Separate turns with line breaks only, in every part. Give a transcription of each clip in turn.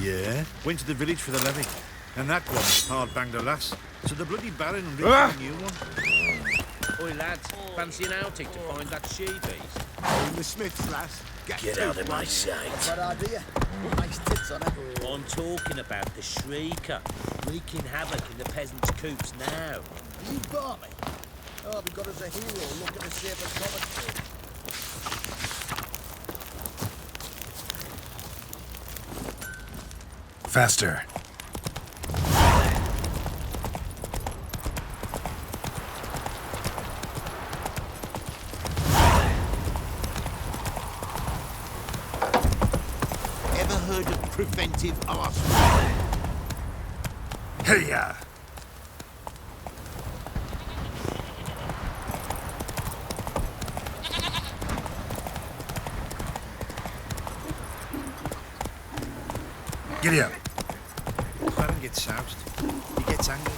Yeah, went to the village for the levy. And that one hard banged a lass. So the bloody baron and a new one.
Oi, lads, fancy an outing to find that she-beast?
In the Smith's, lass.
Get out of my sight.
Bad idea. What makes tits on it?
I'm talking about the shrieker, wreaking havoc in the peasants' coops now.
You barmy? Oh, we got us a hero looking to save us commentary.
Faster.
Ever heard of preventive arson?
Hey-ya! Giddy up.
Baron gets soused. He gets angry.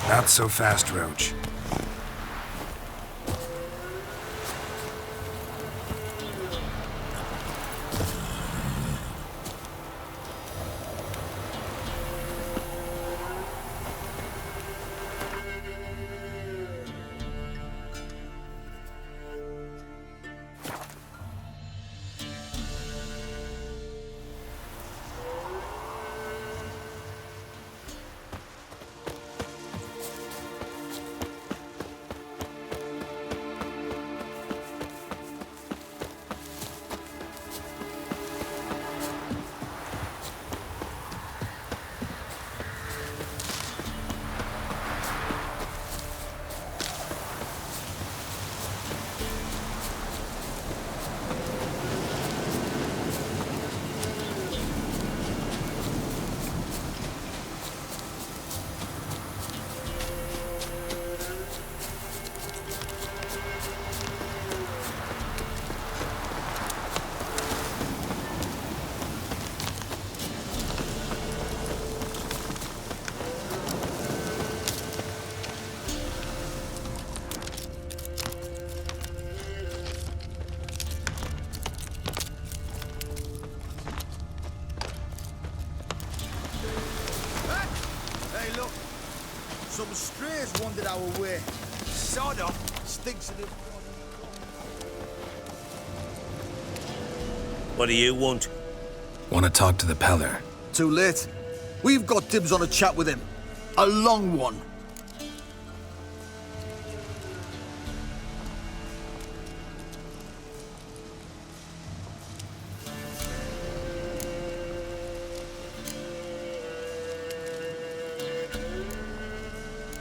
Not so fast, Roach.
Some strays wandered our way. Sod off, stinks of it.
What do you want?
Want to talk to the Peller.
Too late. We've got dibs on a chat with him. A long one.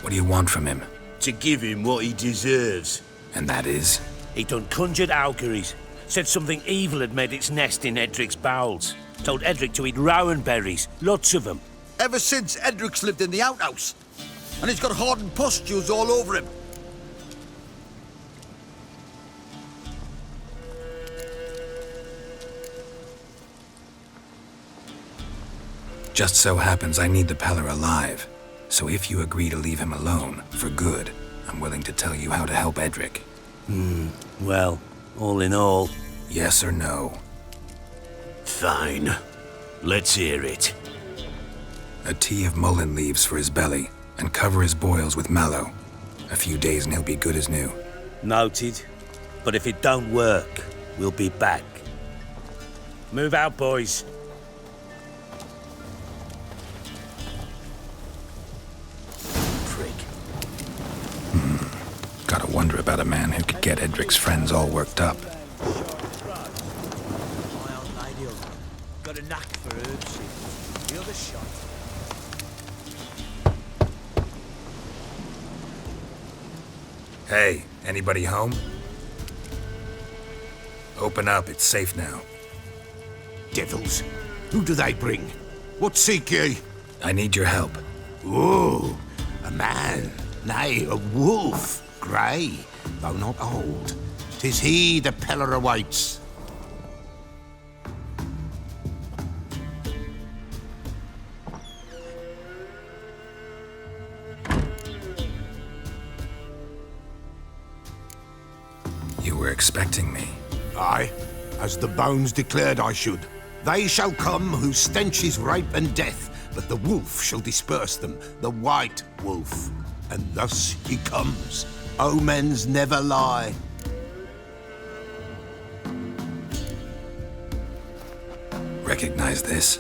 What do you want from him?
To give him what he deserves.
And that is?
He done conjured auguries. Said something evil had made its nest in Edric's bowels. Told Edric to eat rowan berries, lots of them.
Ever since Edric's lived in the outhouse. And he's got hardened pustules all over him.
Just so happens I need the Peller alive. So if you agree to leave him alone, for good, I'm willing to tell you how to help Edric.
Well, all in all...
Yes or no?
Fine. Let's hear it.
A tea of mullein leaves for his belly, and cover his boils with mallow. A few days and he'll be good as new.
Noted. But if it don't work, we'll be back. Move out, boys.
Gotta wonder about a man who could get Edric's friends all worked up.
My old lady got a knack for herbs. The other shot.
Hey, anybody home? Open up, it's safe now.
Devils, who do they bring? What seek ye?
I need your help.
Oh, a man, nay, a wolf, grey, though not old. 'Tis he the Peller awaits.
You were expecting me.
Aye, as the bones declared I should. They shall come whose stench is rape and death, but the wolf shall disperse them, the white wolf. And thus he comes. Omens never lie.
Recognize this?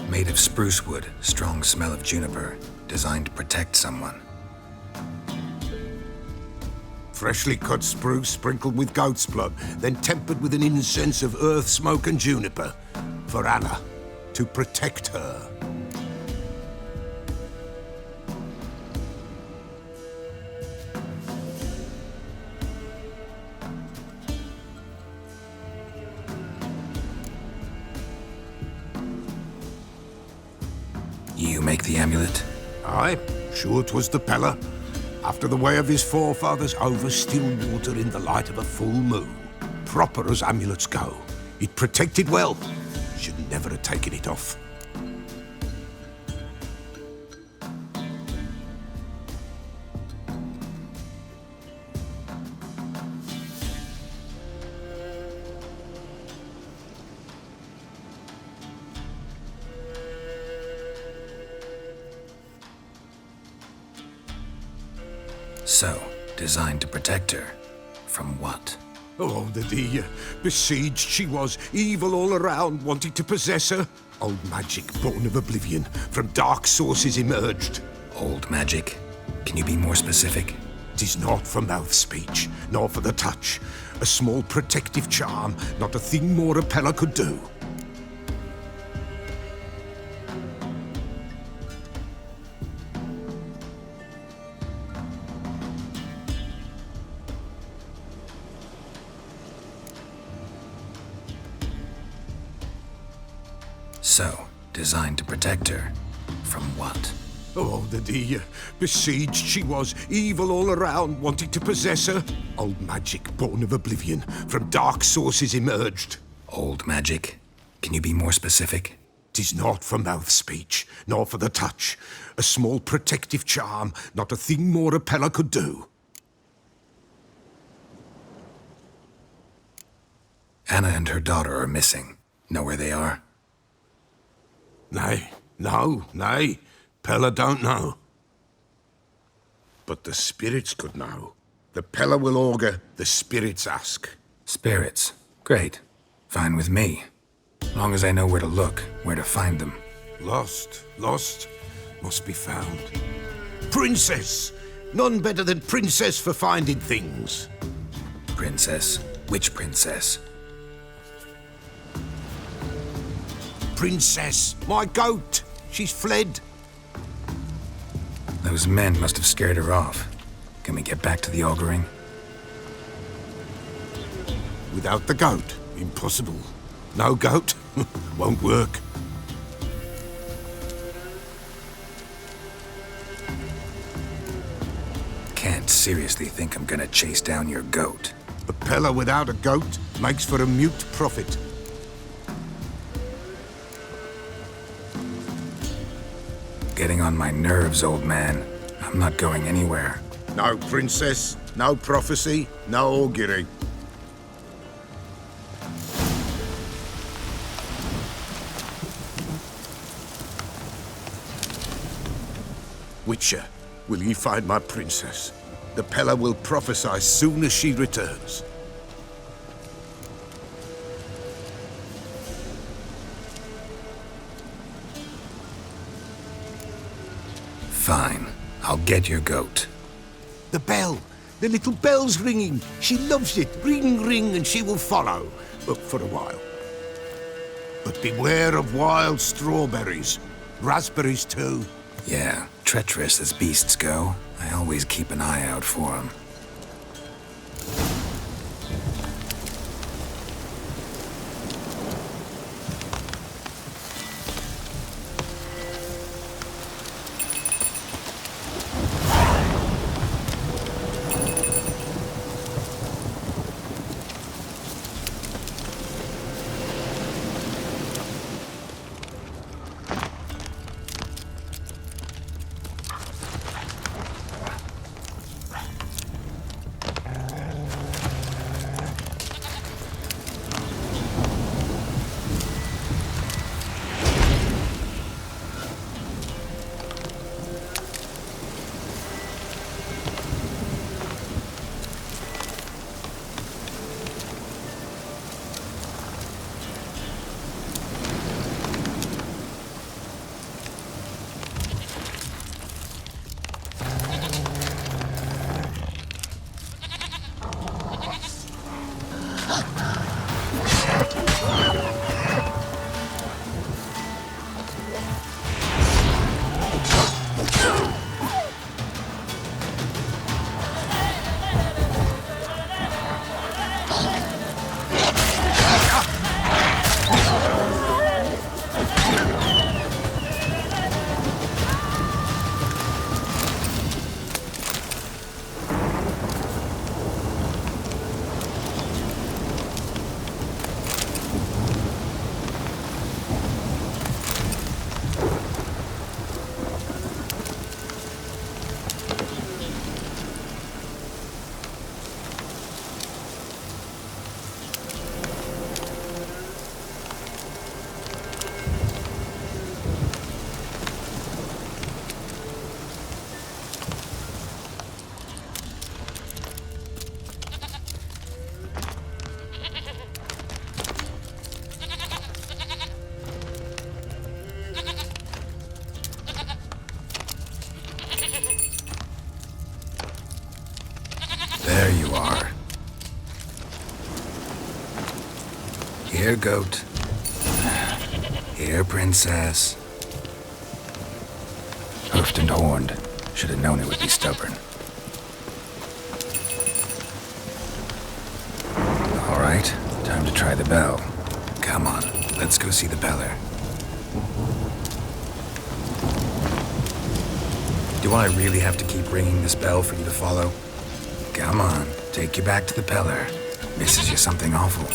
Made of spruce wood, strong smell of juniper, designed to protect someone.
Freshly cut spruce sprinkled with goat's blood, then tempered with an incense of earth, smoke and juniper. For Anna, to protect her.
You make the amulet?
Aye, sure 'twas the Peller. After the way of his forefathers, over still water in the light of a full moon. Proper as amulets go. It protected well. Should never have taken it off.
So, designed to protect her. From what?
Oh, the besieged she was, evil all around, wanting to possess her. Old magic, born of oblivion, from dark sources emerged.
Old magic? Can you be more specific?
'Tis not for mouth speech, nor for the touch. A small protective charm, not a thing more a Peller could do.
So, designed to protect her. From what?
Oh, the besieged she was, evil all around, wanting to possess her. Old magic, born of oblivion, from dark sources emerged.
Old magic? Can you be more specific?
'Tis not for mouth speech, nor for the touch. A small protective charm, not a thing more a Peller could do.
Anna and her daughter are missing. Know where they are?
Nay, nay. Peller don't know. But the spirits could know. The Peller will augur, the spirits ask.
Spirits. Great. Fine with me. Long as I know where to look, where to find them.
Lost, must be found. Princess! None better than Princess for finding things.
Princess? Which princess?
Princess, my goat! She's fled.
Those men must have scared her off. Can we get back to the auguring?
Without the goat, impossible. No goat, won't work.
Can't seriously think I'm gonna chase down your goat.
A Peller without a goat makes for a mute prophet.
Getting on my nerves, old man. I'm not going anywhere.
No princess, no prophecy, no augury. Witcher, will ye find my princess? The Peller will prophesy soon as she returns.
Fine. I'll get your goat.
The bell! The little bell's ringing! She loves it! Ring, ring, and she will follow. But for a while. But beware of wild strawberries. Raspberries, too.
Yeah, treacherous as beasts go. I always keep an eye out for them. Here, goat. Here, princess. Hoofed and horned. Should have known it would be stubborn. All right, time to try the bell. Come on, let's go see the beller. Do I really have to keep ringing this bell for you to follow? Come on, take you back to the Peller. Misses you something awful.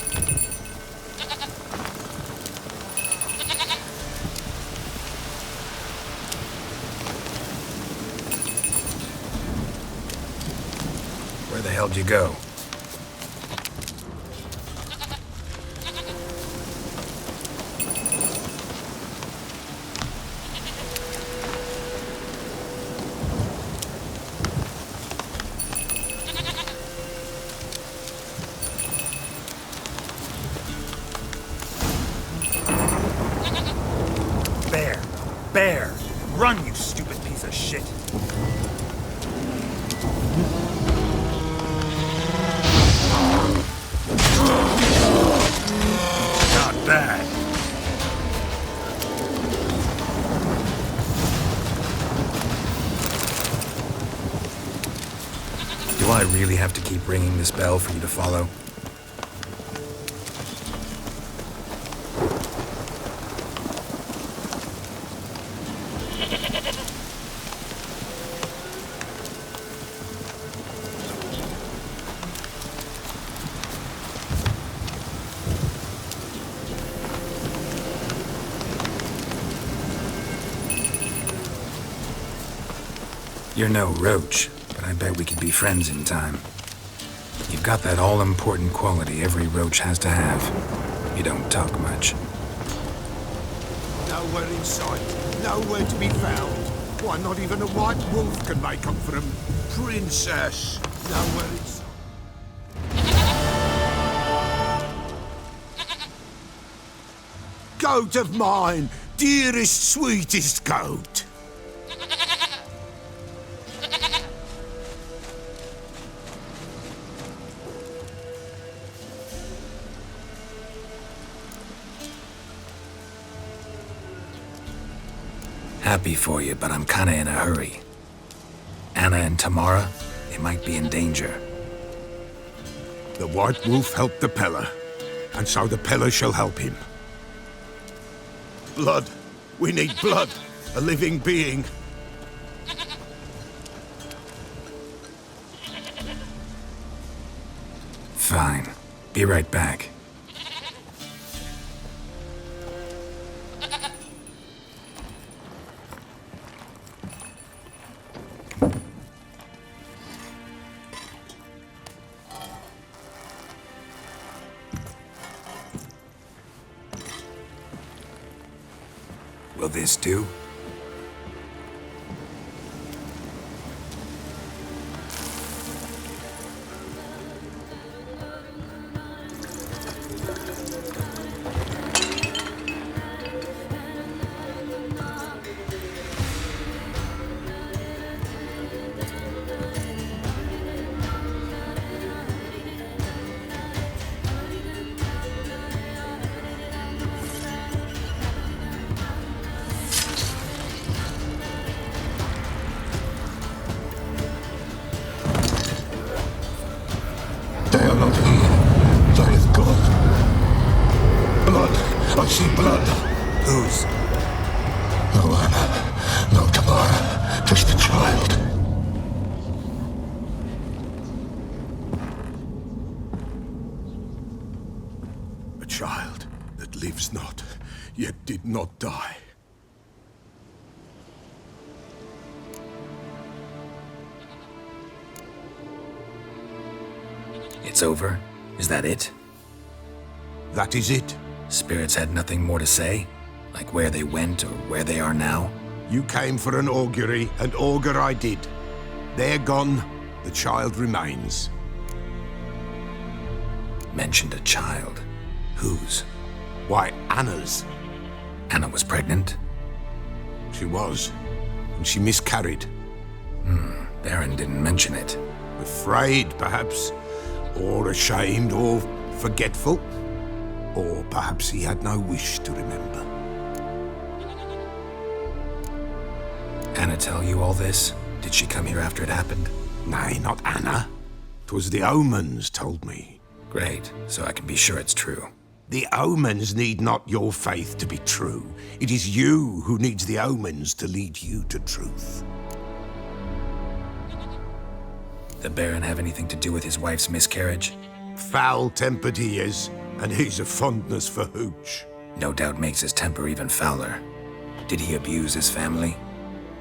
Where the hell'd you go?
Bear! Run, you stupid piece of shit! Not bad.
Do I really have to keep ringing this bell for you to follow? You're no roach, but I bet we could be friends in time. You've got that all-important quality every roach has to have. You don't talk much.
Nowhere in sight, nowhere to be found. Why, not even a white wolf can make up for him. Princess, nowhere in sight. Goat of mine, dearest, sweetest goat.
Happy for you, but I'm kinda in a hurry. Anna and Tamara, they might be in danger.
The white wolf helped the Peller, and so the Peller shall help him. Blood. We need blood. A living being.
Fine. Be right back. Will this do?
They are not here. They is God. Blood. I see blood.
Whose?
No Anna. No Tamara. Just a child. A child that lives not, yet did not die.
It's over? Is that it?
That is it.
Spirits had nothing more to say? Like where they went or where they are now?
You came for an augury, and augur I did. They're gone. The child remains.
Mentioned a child. Whose?
Why, Anna's.
Anna was pregnant?
She was, and she miscarried.
Baron didn't mention it.
Afraid, perhaps, or ashamed, or forgetful. Or perhaps he had no wish to remember.
Anna tell you all this? Did she come here after it happened?
Nay, not Anna. 'Twas the omens told me.
Great, so I can be sure it's true.
The omens need not your faith to be true. It is you who needs the omens to lead you to truth.
The Baron have anything to do with his wife's miscarriage?
Foul-tempered he is, and he's a fondness for hooch.
No doubt makes his temper even fouler. Did he abuse his family?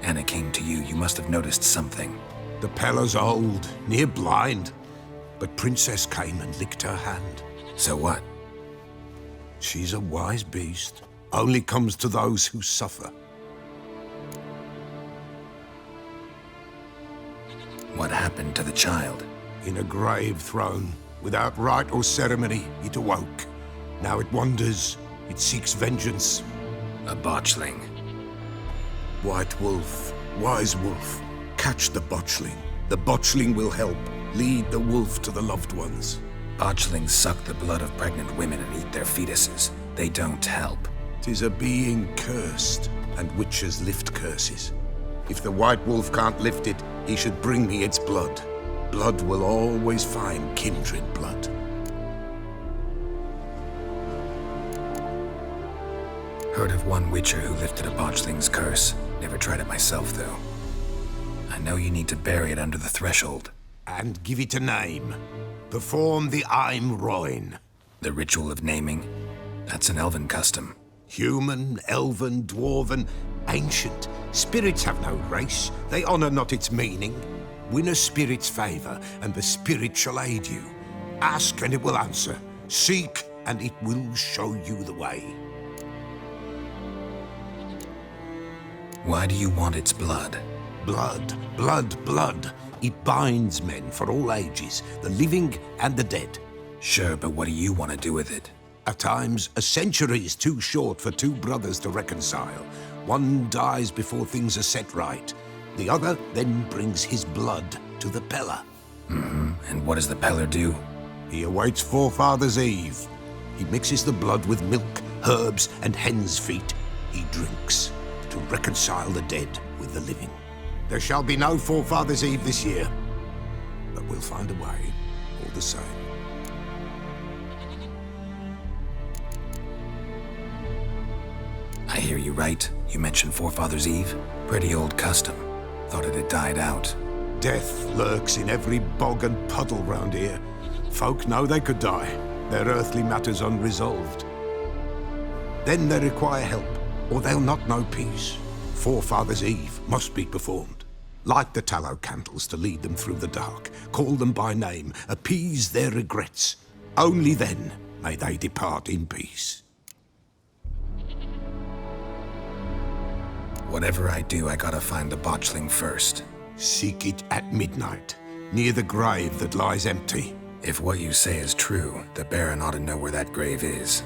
Anna came to you, you must have noticed something.
The Pella's old, near blind, but Princess came and licked her hand.
So what?
She's a wise beast, only comes to those who suffer.
What happened to the child?
In a grave thrown, without rite or ceremony, it awoke. Now it wanders, it seeks vengeance.
A botchling.
White wolf, wise wolf, catch the botchling. The botchling will help, lead the wolf to the loved ones.
Botchlings suck the blood of pregnant women and eat their fetuses. They don't help.
'Tis a being cursed, and witches lift curses. If the white wolf can't lift it, he should bring me its blood. Blood will always find kindred blood.
Heard of one witcher who lifted a botchling's curse. Never tried it myself, though. I know you need to bury it under the threshold.
And give it a name. Perform the Aim Roin.
The ritual of naming? That's an elven custom.
Human, elven, dwarven, ancient. Spirits have no race. They honor not its meaning. Win a spirit's favor, and the spirit shall aid you. Ask, and it will answer. Seek, and it will show you the way.
Why do you want its blood?
Blood, blood, blood. It binds men for all ages, the living and the dead.
Sure, but what do you want to do with it?
At times, a century is too short for two brothers to reconcile. One dies before things are set right. The other then brings his blood to the Pella.
And what does the Peller do?
He awaits Forefather's Eve. He mixes the blood with milk, herbs, and hen's feet. He drinks to reconcile the dead with the living. There shall be no Forefather's Eve this year, but we'll find a way, all the same.
I hear you right. You mentioned Forefather's Eve. Pretty old custom. Thought it had died out.
Death lurks in every bog and puddle round here. Folk know they could die, their earthly matters unresolved. Then they require help, or they'll not know peace. Forefather's Eve must be performed. Light the tallow candles to lead them through the dark. Call them by name, appease their regrets. Only then may they depart in peace.
Whatever I do, I gotta find the botchling first.
Seek it at midnight, near the grave that lies empty.
If what you say is true, the Baron ought to know where that grave is.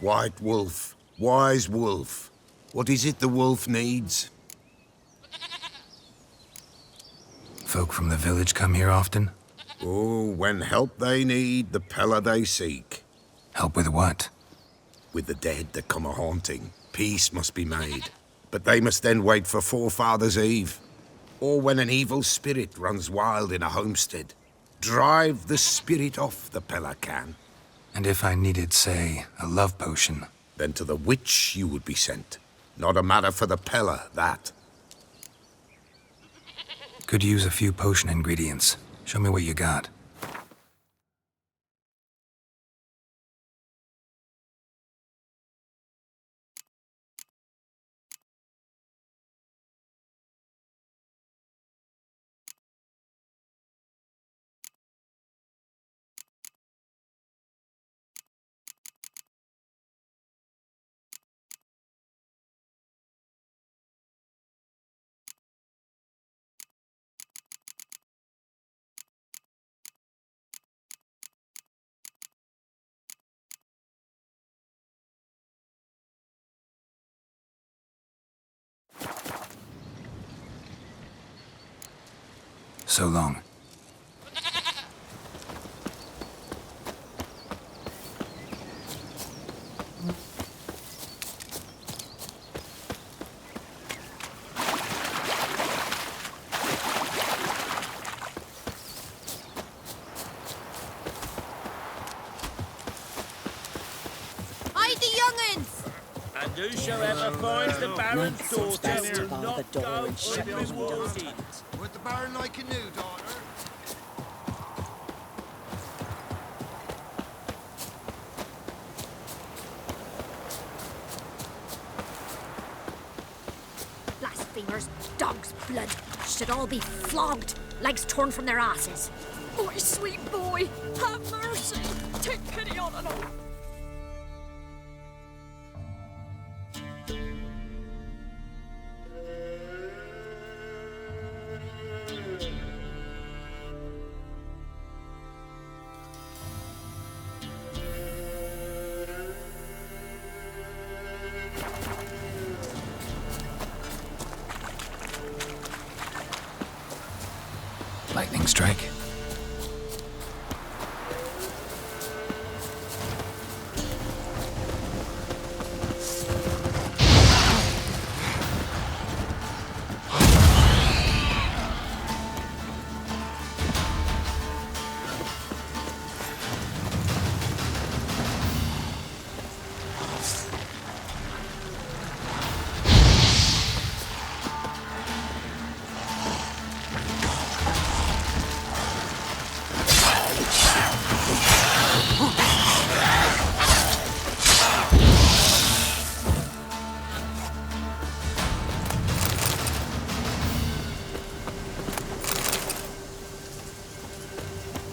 White wolf, wise wolf. What is it the wolf needs?
Folk from the village come here often?
Oh, when help they need, the Pella they seek.
Help with what?
With the dead that come a-haunting, peace must be made. But they must then wait for Forefathers' Eve. Or when an evil spirit runs wild in a homestead. Drive the spirit off, the Pella can.
And if I needed, say, a love potion?
Then to the witch you would be sent. Not a matter for the Pella, that.
Could use a few potion ingredients. Show me what you got. So long.
Hide the young'uns!
And whosoever finds the Baron's daughter will not go unrewarded.
Would the Baron like a new daughter?
Blasphemers, dog's blood, should all be flogged, legs torn from their asses. My sweet boy, have mercy! Take pity on an all.
Lightning strike.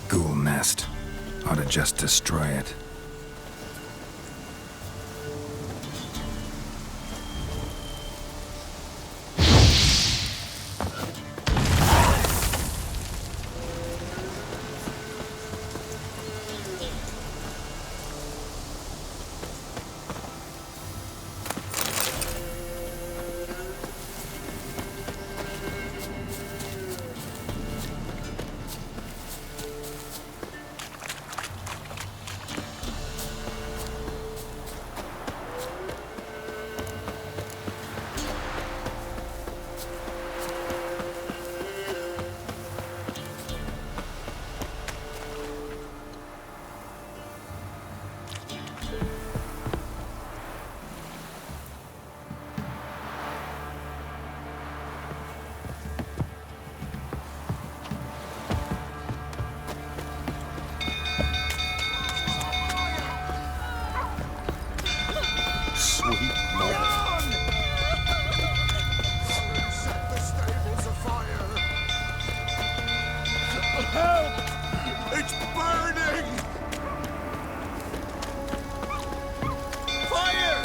Ghoul nest. Ought to just destroy it.
It's burning! Fire!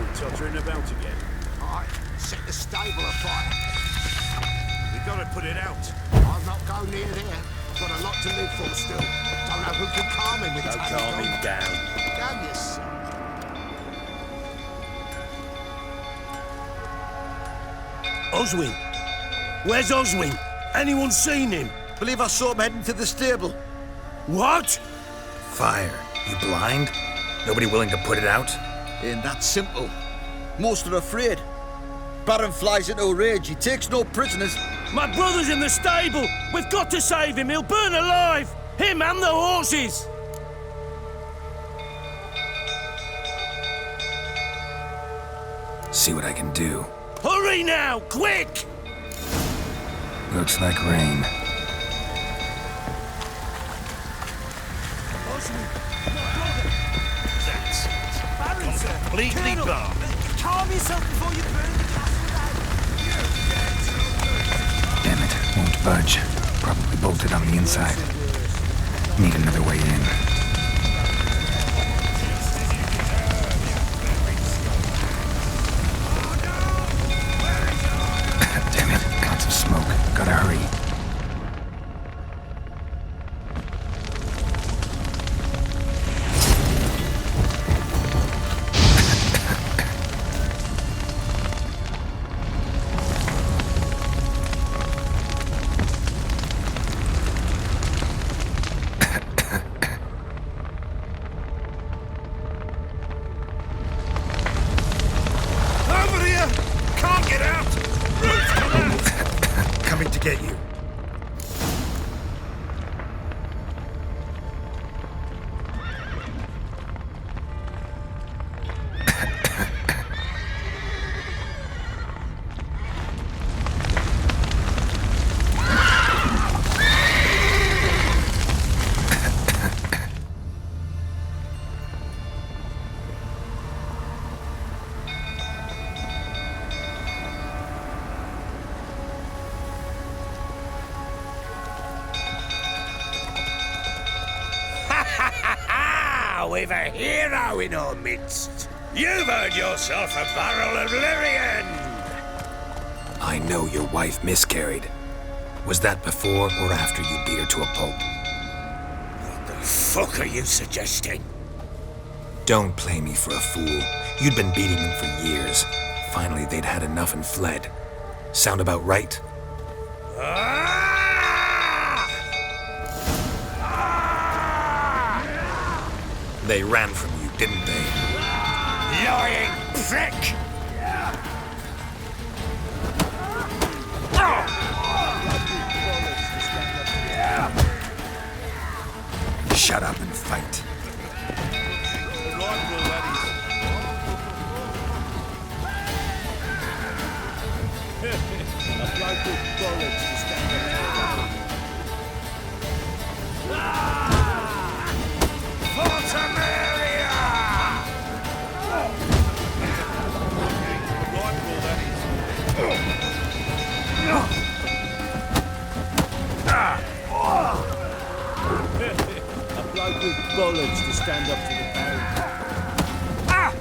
still tottering about again?
I set the stable afire.
We gotta put it out.
I'll not go near there. Got a lot to live for still. Don't know who can calm him with
Go calm him down.
Damn you, son.
Oswin! Where's Oswin? Anyone seen him?
Believe I saw him heading to the stable.
What?
Fire. You blind? Nobody willing to put it out?
Ain't that simple. Most are afraid. Baron flies into a rage. He takes no prisoners.
My brother's in the stable! We've got to save him! He'll burn alive! Him and the horses!
See what I can do.
Hurry now! Quick!
Looks like rain.
Oswin! My brother!
That's it.
Baron, sir!
Completely
Colonel,
gone.
calm yourself before you burn the castle down!
Damn it, won't budge. Probably bolted on the inside. Need another way in. Damn it, lots of smoke. Gotta hurry.
Over here! Can't get out! Roof's come out!
Coming to get you.
We've a hero in our midst. You've earned yourself a barrel of Lyrian.
I know your wife miscarried. Was that before or after you beat her to a pulp?
What the fuck are you suggesting?
Don't play me for a fool. You'd been beating them for years. Finally, they'd had enough and fled. Sound about right? They ran from you, didn't they?
Lying prick!
Shut up and fight.
Bullets to stand up to the Baron. Ah!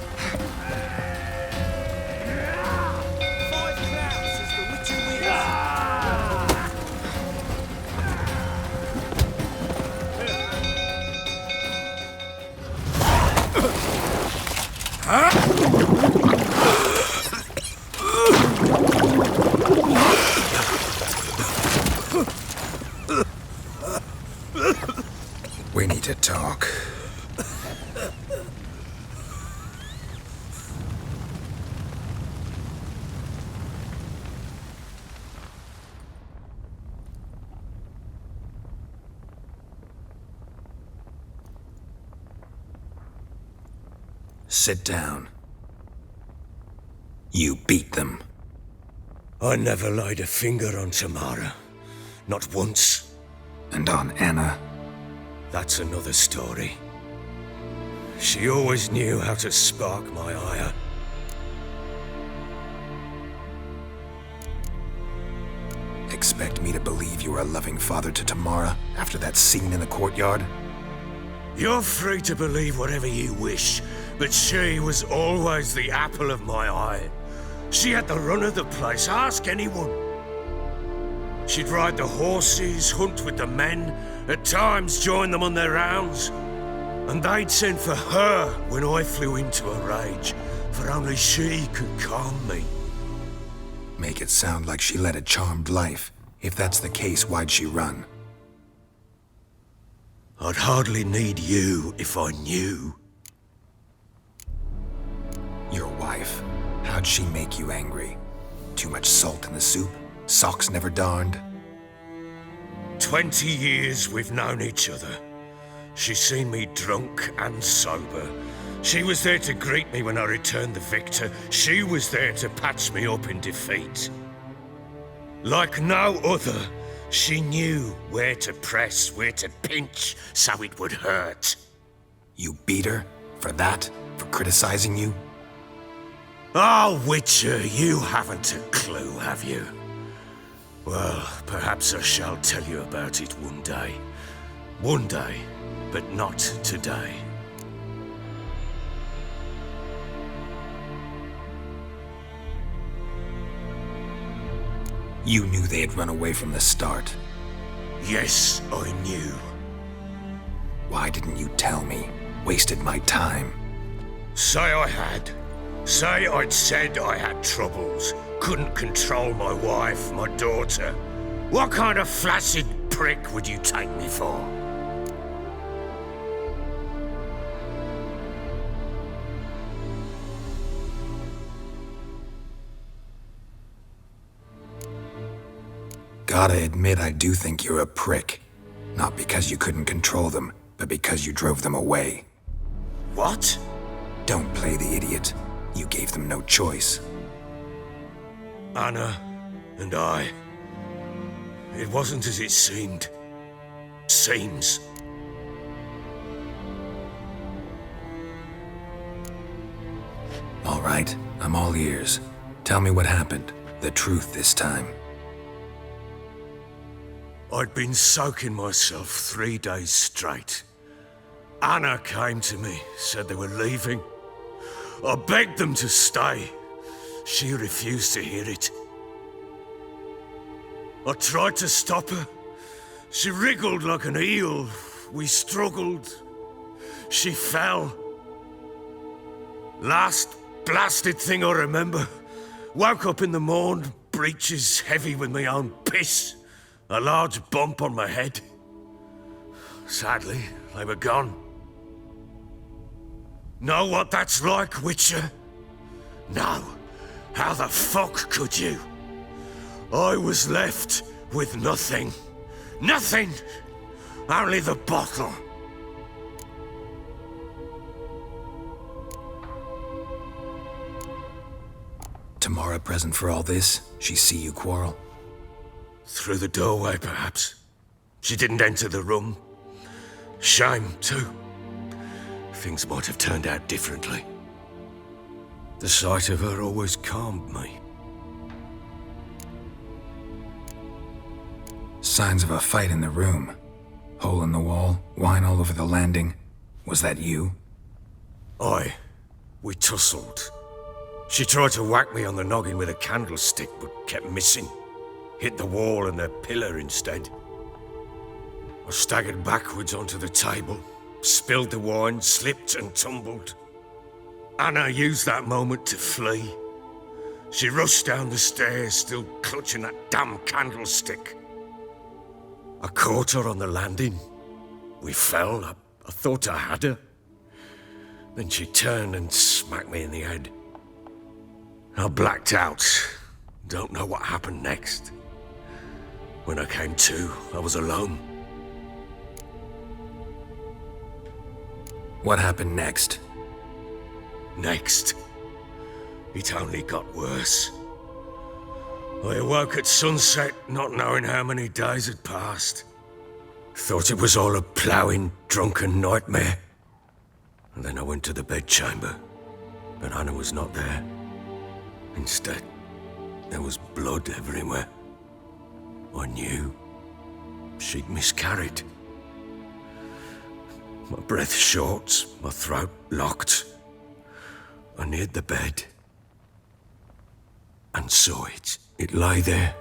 5 crowns as the Witcher wins.
We need to talk. Sit down. You beat them.
I never laid a finger on Tamara. Not once.
And on Anna.
That's another story. She always knew how to spark my ire.
Expect me to believe you were a loving father to Tamara after that scene in the courtyard?
You're free to believe whatever you wish, But she was always the apple of my eye. She had the run of the place, ask anyone. She'd ride the horses, hunt with the men, at times join them on their rounds. And they'd send for her when I flew into a rage, for only she could calm me.
Make it sound like she led a charmed life. If that's the case, why'd she run?
I'd hardly need you if I knew.
Your wife. How'd she make you angry? Too much salt in the soup? Socks never darned?
20 years we've known each other. She's seen me drunk and sober. She was there to greet me when I returned the victor. She was there to patch me up in defeat. Like no other, she knew where to press, where to pinch, so it would hurt.
You beat her? For that? For criticizing you?
Oh, Witcher, you haven't a clue, have you? Well, perhaps I shall tell you about it one day. One day, but not today.
You knew they had run away from the start.
Yes, I knew.
Why didn't you tell me? Wasted my time.
Say I had. Say I'd said I had troubles. Couldn't control my wife, my daughter. What kind of flaccid prick would you take me for?
Gotta admit, I do think you're a prick. Not because you couldn't control them, but because you drove them away.
What?
Don't play the idiot. You gave them no choice.
Anna and I. It wasn't as it seemed. Seems.
All right, I'm all ears. Tell me what happened. The truth this time.
I'd been soaking myself 3 days straight. Anna came to me, said they were leaving. I begged them to stay. She refused to hear it. I tried to stop her. She wriggled like an eel. We struggled. She fell. Last blasted thing I remember. Woke up in the morn, breeches heavy with my own piss. A large bump on my head. Sadly, they were gone. Know what that's like, Witcher? No. How the fuck could you? I was left with nothing. Nothing! Only the bottle.
Tamara present for all this? She see you quarrel?
Through the doorway, perhaps. She didn't enter the room. Shame, too. Things might have turned out differently. The sight of her always calmed me.
Signs of a fight in the room. Hole in the wall, wine all over the landing. Was that you?
Aye. We tussled. She tried to whack me on the noggin with a candlestick, but kept missing. Hit the wall and the pillar instead. I staggered backwards onto the table, spilled the wine, slipped and tumbled. Anna used that moment to flee. She rushed down the stairs, still clutching that damn candlestick. I caught her on the landing. We fell. I thought I had her. Then she turned and smacked me in the head. I blacked out. Don't know what happened next. When I came to, I was alone.
What happened next?
Next, it only got worse. I awoke at sunset, not knowing how many days had passed. Thought it was all a ploughing, drunken nightmare. And then I went to the bedchamber, but Anna was not there. Instead, there was blood everywhere. I knew she'd miscarried. My breath short, my throat locked. I neared the bed and saw it. It lay there,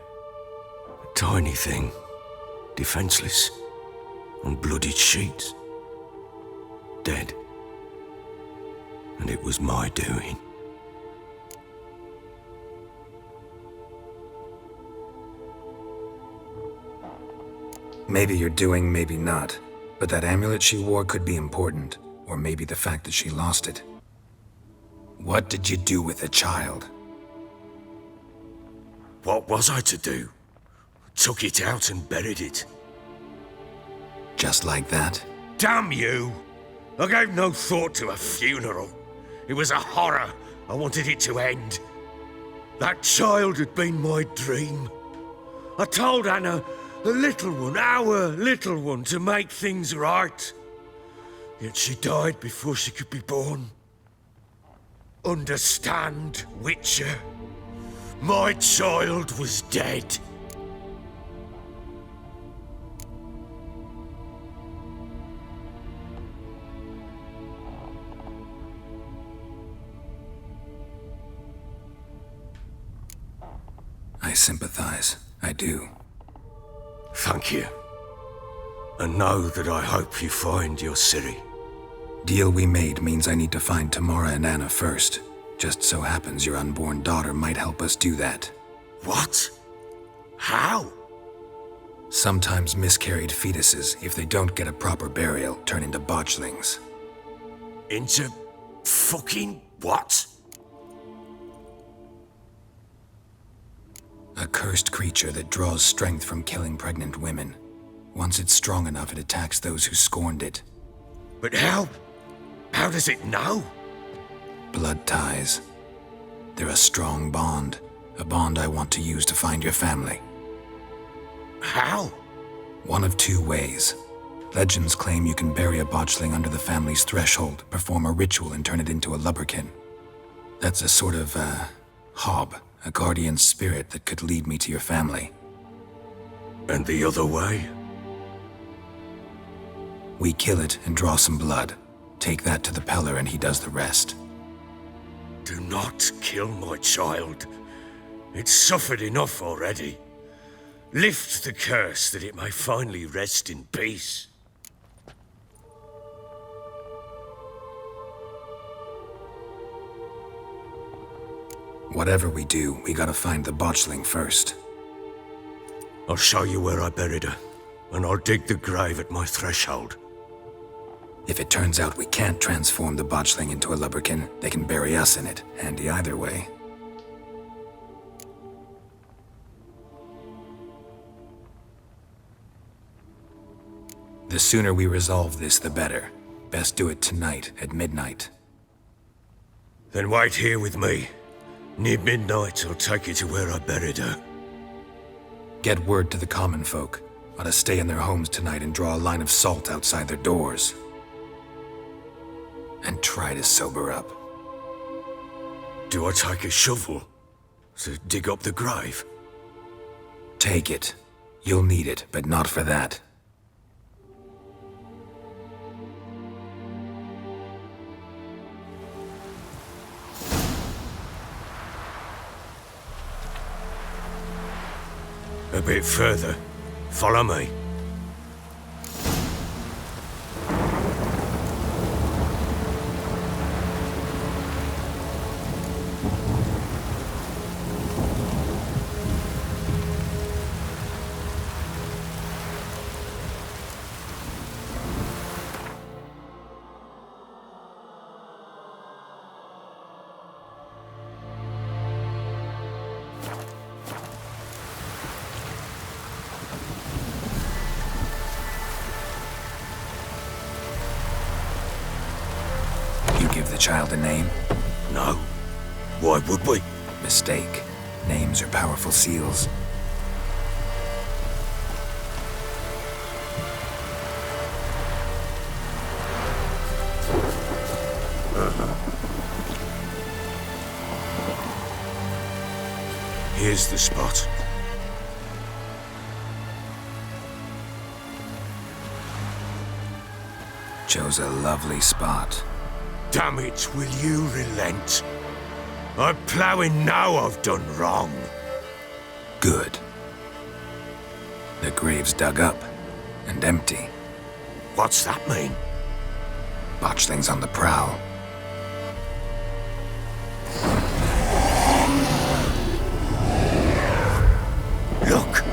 a tiny thing, defenseless, on bloodied sheets, dead. And it was my doing.
Maybe you're doing, maybe not. But that amulet she wore could be important. Or maybe the fact that she lost it. What did you do with the child?
What was I to do? Took it out and buried it.
Just like that?
Damn you! I gave no thought to a funeral. It was a horror. I wanted it to end. That child had been my dream. I told Anna, a little one, our little one, to make things right. Yet she died before she could be born. Understand, Witcher? My child was dead.
I sympathize. I do.
Thank you. And know that I hope you find your Ciri.
Deal we made means I need to find Tamara and Anna first. Just so happens your unborn daughter might help us do that.
What? How?
Sometimes miscarried fetuses, if they don't get a proper burial, turn into botchlings.
Into fucking what?
A cursed creature that draws strength from killing pregnant women. Once it's strong enough, it attacks those who scorned it.
But how? How does it know?
Blood ties. They're a strong bond. A bond I want to use to find your family.
How?
One of two ways. Legends claim you can bury a botchling under the family's threshold, perform a ritual, and turn it into a lubberkin. That's a sort of, hob. A guardian spirit that could lead me to your family.
And the other way?
We kill it and draw some blood. Take that to the Peller and he does the rest.
Do not kill my child. It's suffered enough already. Lift the curse that it may finally rest in peace.
Whatever we do, we gotta find the botchling first.
I'll show you where I buried her, and I'll dig the grave at my threshold.
If it turns out we can't transform the botchling into a lubberkin, they can bury us in it. Handy either way. The sooner we resolve this, the better. Best do it tonight, at midnight.
Then wait here with me. Near midnight, I'll take you to where I buried her.
Get word to the common folk. Ought to stay in their homes tonight and draw a line of salt outside their doors. And try to sober up.
Do I take a shovel to dig up the grave?
Take it. You'll need it, but not for that.
A bit further. Follow me.
Give the child a name?
No. Why would we?
Mistake. Names are powerful seals.
Here's the spot.
Chose a lovely spot.
Damn it, will you relent? I'm ploughing now I've done wrong.
Good. The grave's dug up and empty.
What's that mean?
Botchling's on the prowl.
Look!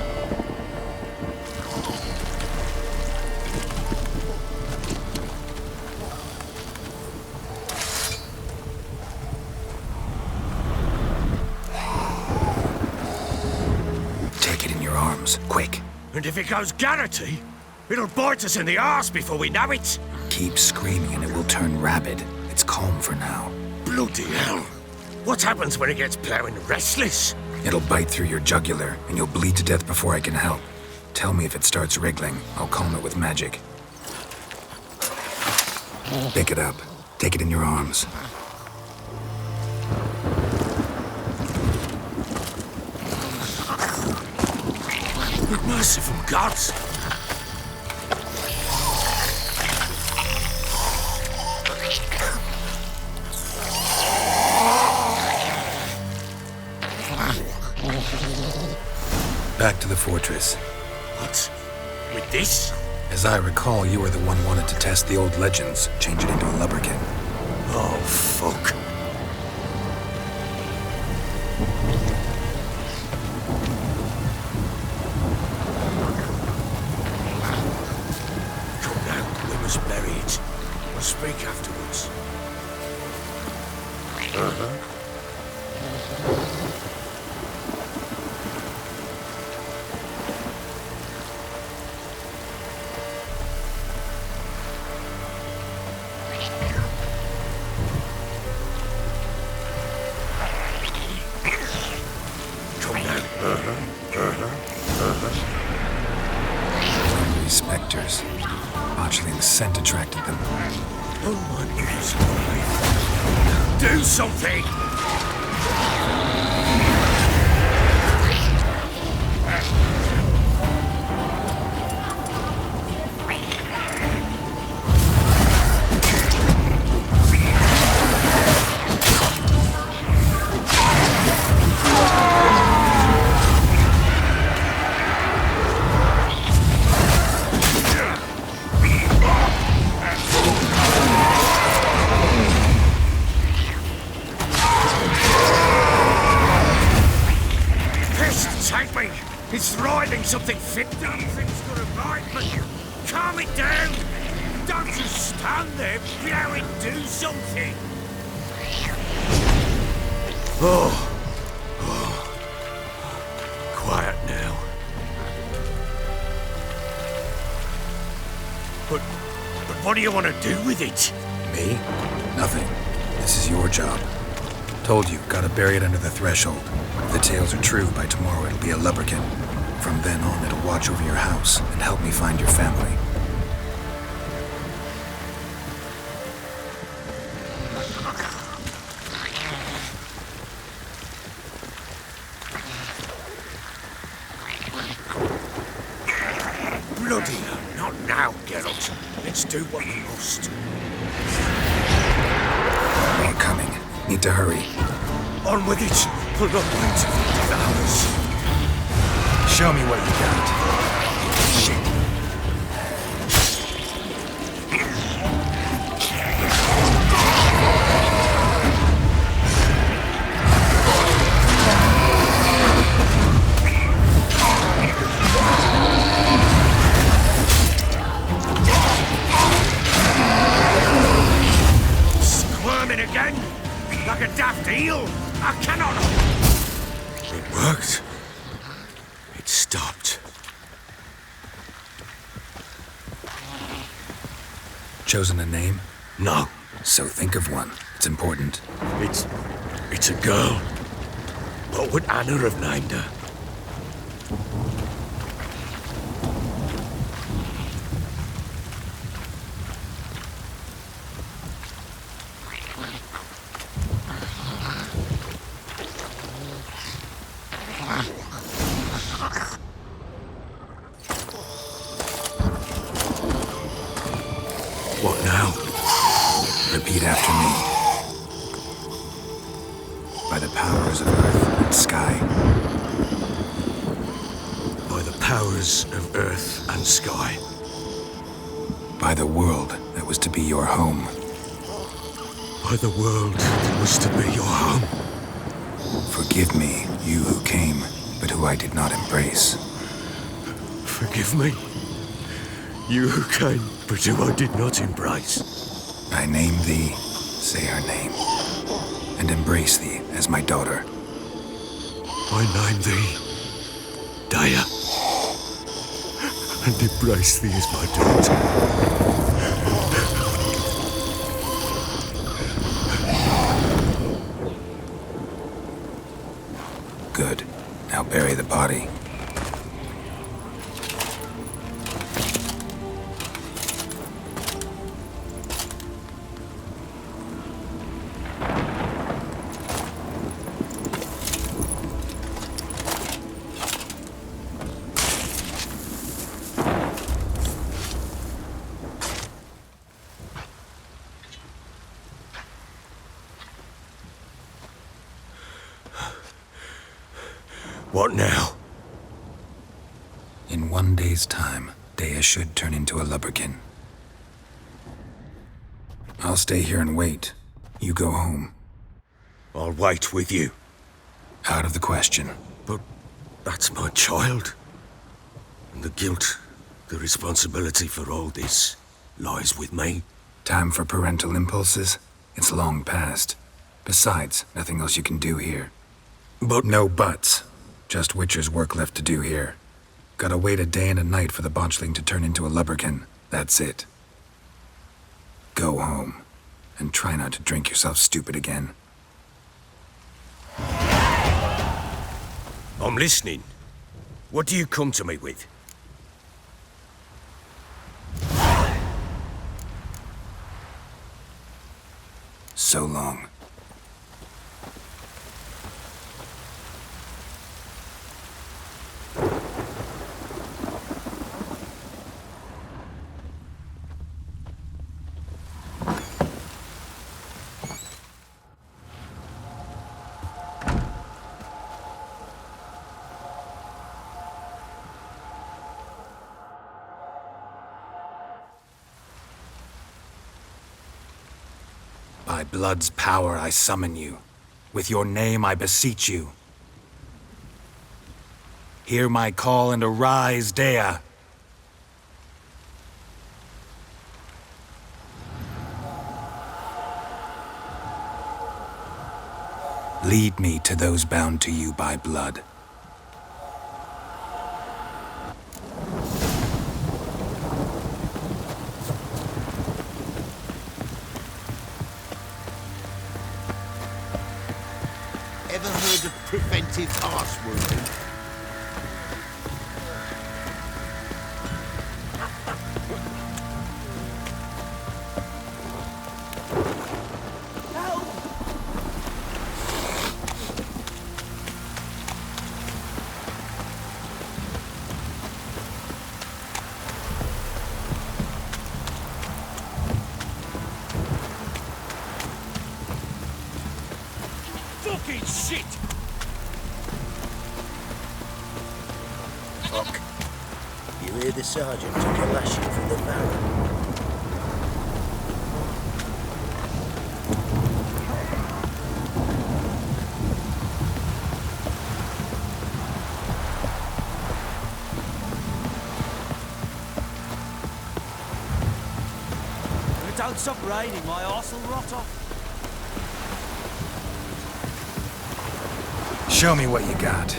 Take it in your arms, quick.
And if it goes Garrity, it'll bite us in the arse before we know it.
Keep screaming and it will turn rabid. It's calm for now.
Bloody hell. What happens when it gets ploughing restless?
It'll bite through your jugular, and you'll bleed to death before I can help. Tell me if it starts wriggling. I'll calm it with magic. Pick it up. Take it in your arms.
Merciful gods!
Back to the fortress.
What? With this?
As I recall, you were the one wanted to test the old legends, change it into a lubberkin.
Oh, fuck. Come now, we must bury it. We'll speak afterwards.
These specters. Botchling's scent attracted them.
Oh my goodness alive. Do something! It's writhing something fit. Damn thing's gonna bite, but calm it down. Don't just stand there, blow it, do something. Oh. Quiet now. But what do you want to do with it?
Me? Nothing. This is your job. Told you, gotta bury it under the threshold. If the tales are true, by tomorrow it'll be a lubberkin. From then on, it'll watch over your house and help me find your family.
Bloody hell, not now, Geralt. Let's do what we must.
More coming. Need to hurry.
On with it, for the weight of the hours.
Show me what you got.
Shit. Squirming again, like a daft eel. I cannot. It worked. It stopped.
Chosen a name?
No.
So think of one. It's important.
It's a girl. What would Anna have named her? What now?
Repeat after me. By the powers of earth and sky.
By the powers of earth and sky.
By the world that was to be your home.
By the world that was to be your home.
Forgive me, you who came, but who I did not embrace.
Forgive me, you who came, but who I did not embrace.
I name thee, say her name, and embrace thee as my daughter.
I name thee, Daya, and embrace thee as my daughter.
Good. Now bury the body.
What now?
In 1 day's time, Dea should turn into a lubberkin. I'll stay here and wait. You go home.
I'll wait with you.
Out of the question.
But that's my child. And the guilt, the responsibility for all this lies with me.
Time for parental impulses? It's long past. Besides, nothing else you can do here.
But
No buts. Just Witcher's work left to do here. Gotta wait a day and a night for the botchling to turn into a lubberkin. That's it. Go home. And try not to drink yourself stupid again.
I'm listening. What do you come to me with?
So long. By blood's power I summon you. With your name I beseech you. Hear my call and arise, Dea. Lead me to those bound to you by blood.
Ever heard of preventive arse wounding?
Fucking shit!
Fuck. You hear the sergeant took a lashing from the Baron.
If it don't stop raining, my arse will rot off.
Show me what you got.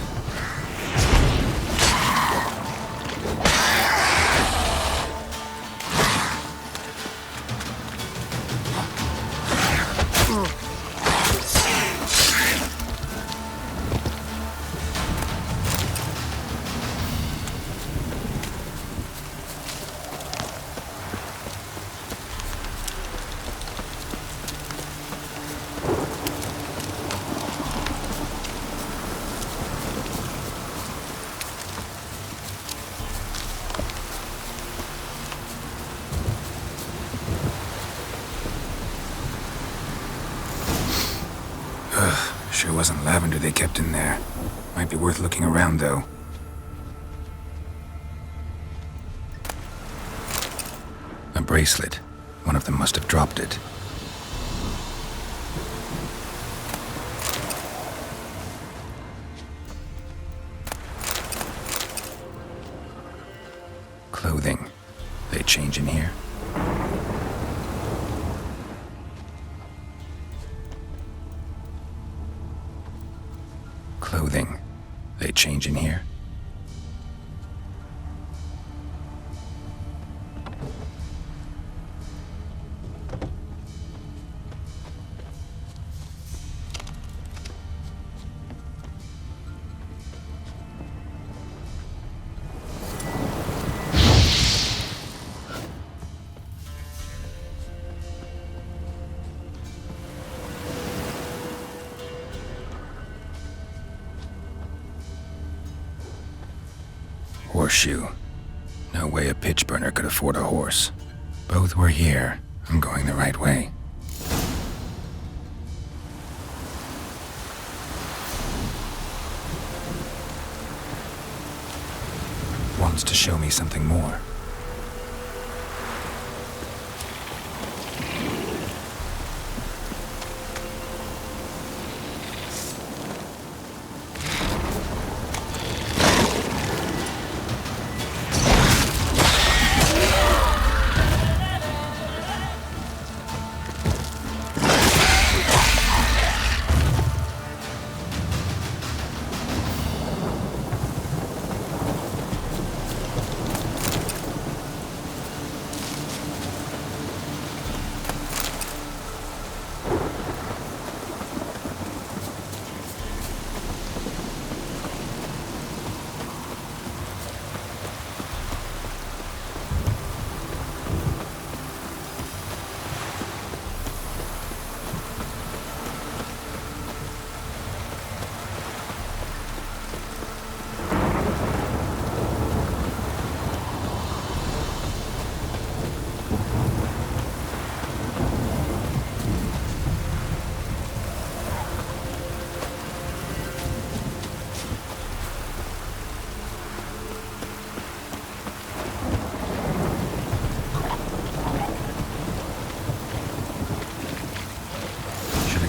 wasn't lavender they kept in there. Might be worth looking around, though. A bracelet. One of them must have dropped it. Clothing. They change in here? Clothing. They change in here? Horseshoe. No way a pitch burner could afford a horse. Both were here. I'm going the right way. Wants to show me something more.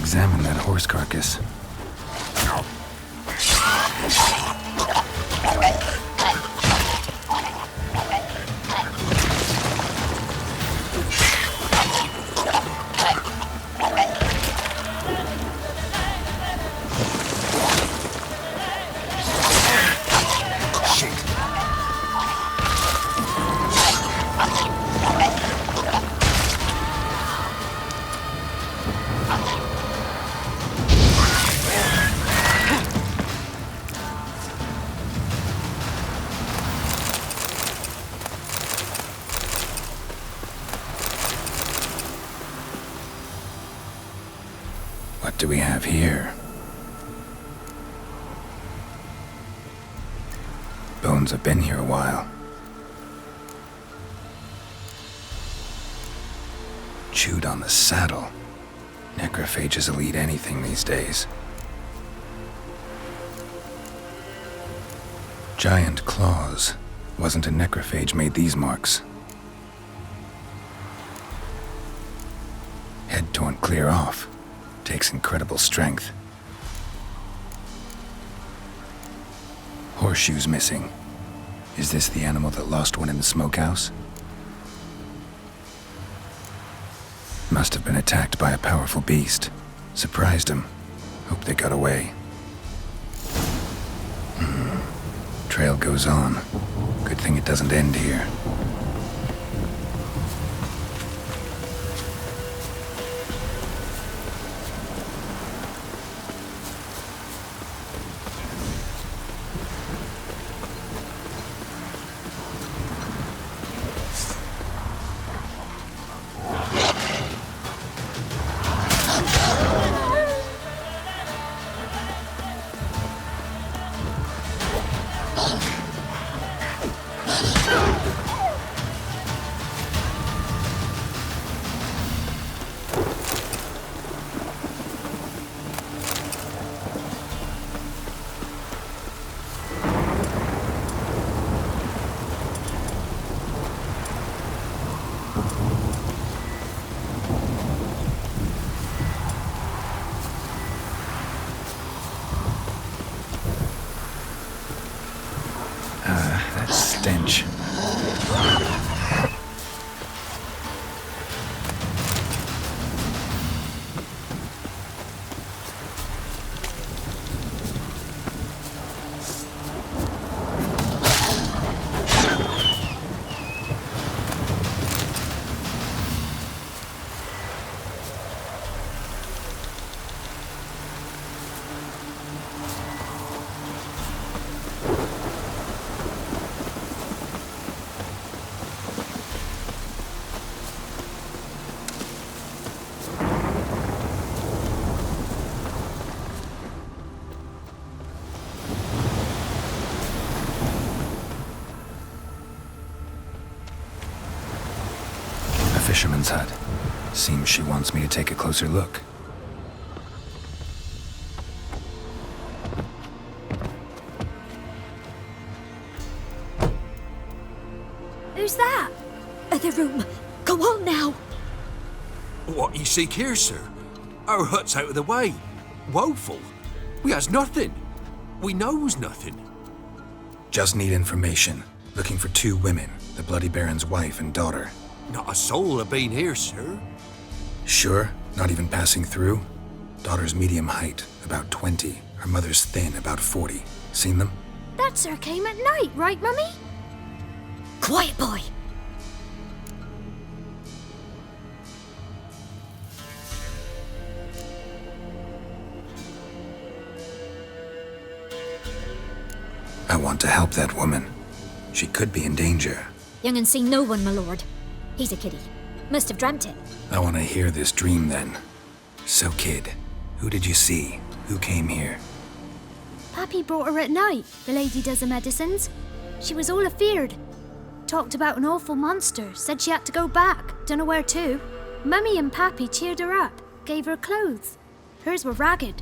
Examine that horse carcass. What do we have here? Bones have been here a while. Chewed on the saddle. Necrophages will eat anything these days. Giant claws. Wasn't a necrophage made these marks. Head torn clear off. Takes incredible strength. Horseshoes missing. Is this the animal that lost one in the smokehouse? Must have been attacked by a powerful beast. Surprised him. Hope they got away. Trail goes on. Good thing it doesn't end here. That stench. Fisherman's hut. Seems she wants me to take a closer look.
Who's that? Other room. Go on now.
What you seek here, sir? Our hut's out of the way. Woeful. We has nothing. We knows nothing.
Just need information. Looking for 2 women, the Bloody Baron's wife and daughter.
Not a soul have been here, sir.
Sure? Not even passing through? Daughter's medium height, about 20. Her mother's thin, about 40. Seen them?
That sir came at night, right, Mummy? Quiet, boy.
I want to help that woman. She could be in danger.
Young and seen no one, my lord. He's a kiddie. Must have dreamt it.
I want to hear this dream then. So, kid, who did you see? Who came here?
Pappy brought her at night, the lady does the medicines. She was all afeared. Talked about an awful monster, said she had to go back, dunno where to. Mummy and Pappy cheered her up, gave her clothes. Hers were ragged.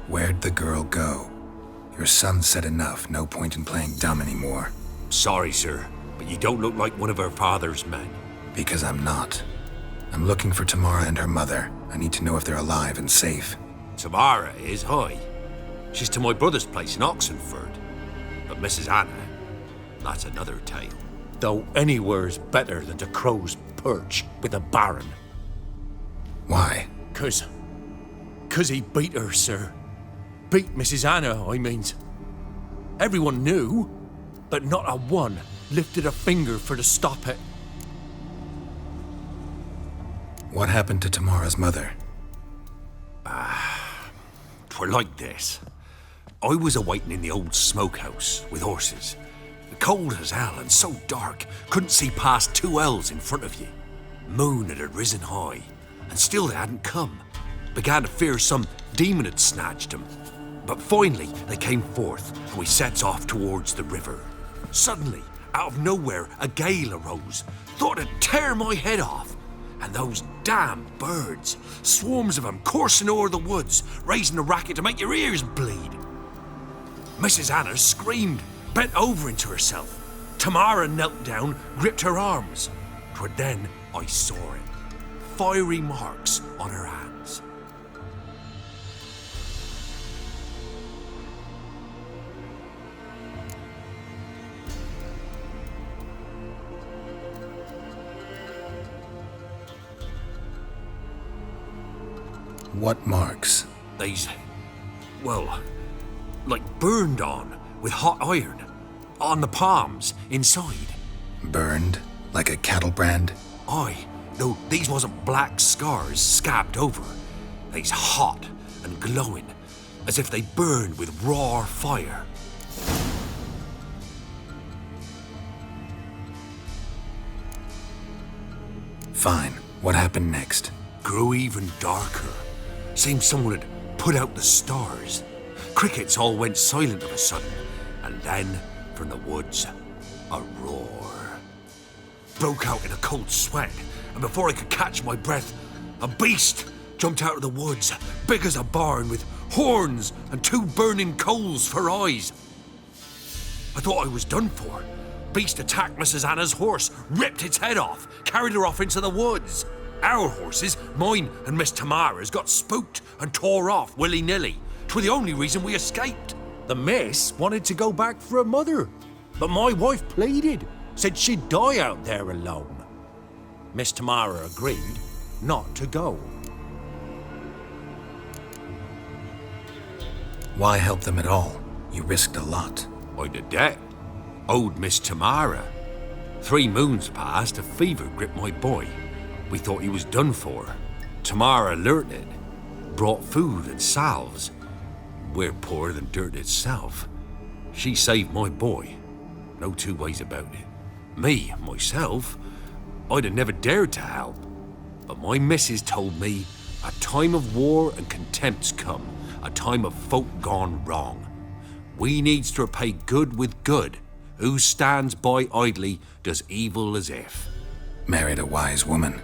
Where'd the girl go? Your son said enough, no point in playing dumb anymore.
Sorry, sir, but you don't look like one of our father's men.
Because I'm not. I'm looking for Tamara and her mother. I need to know if they're alive and safe.
Tamara is, hi. She's to my brother's place in Oxenford. But Mrs. Anna, that's another tale. Though anywhere's better than to Crow's Perch with a baron.
Why?
'Cause he beat her, sir. Beat Mrs. Anna, I means. Everyone knew, but not a one lifted a finger for to stop it.
What happened to Tamara's mother?
'Twere like this. I was awaiting in the old smokehouse with horses. Cold as hell and so dark, couldn't see past 2 ells in front of you. Moon had risen high, and still they hadn't come. Began to fear some demon had snatched them. But finally they came forth, and we sets off towards the river. Suddenly, out of nowhere, a gale arose. Thought it'd tear my head off. And those damn birds, swarms of them coursing o'er the woods, raising a racket to make your ears bleed. Mrs. Anna screamed, bent over into herself. Tamara knelt down, gripped her arms. 'Twere then I saw it. Fiery marks on her hands.
What marks?
They's, well, like burned on with hot iron. On the palms, inside.
Burned? Like a cattle brand?
Aye, though these wasn't black scars scabbed over. They's hot and glowing, as if they burned with raw fire.
Fine. What happened next?
Grew even darker. Seemed someone had put out the stars. Crickets all went silent of a sudden, and then, from the woods, a roar. Broke out in a cold sweat, and before I could catch my breath, a beast jumped out of the woods, big as a barn, with horns and 2 burning coals for eyes. I thought I was done for. Beast attacked Mrs. Anna's horse, ripped its head off, carried her off into the woods. Our horses, mine and Miss Tamara's, got spooked and tore off willy-nilly. 'Twere the only reason we escaped.
The miss wanted to go back for her mother, but my wife pleaded, said she'd die out there alone. Miss Tamara agreed not to go.
Why help them at all? You risked a lot.
I did that. Owed Miss Tamara. 3 moons passed, a fever gripped my boy. We thought he was done for. Tamara alerted, brought food and salves. We're poorer than dirt itself. She saved my boy. No 2 ways about it. Me, myself, I'd have never dared to help. But my missus told me a time of war and contempt's come, a time of folk gone wrong. We needs to repay good with good. Who stands by idly does evil as if.
Married a wise woman.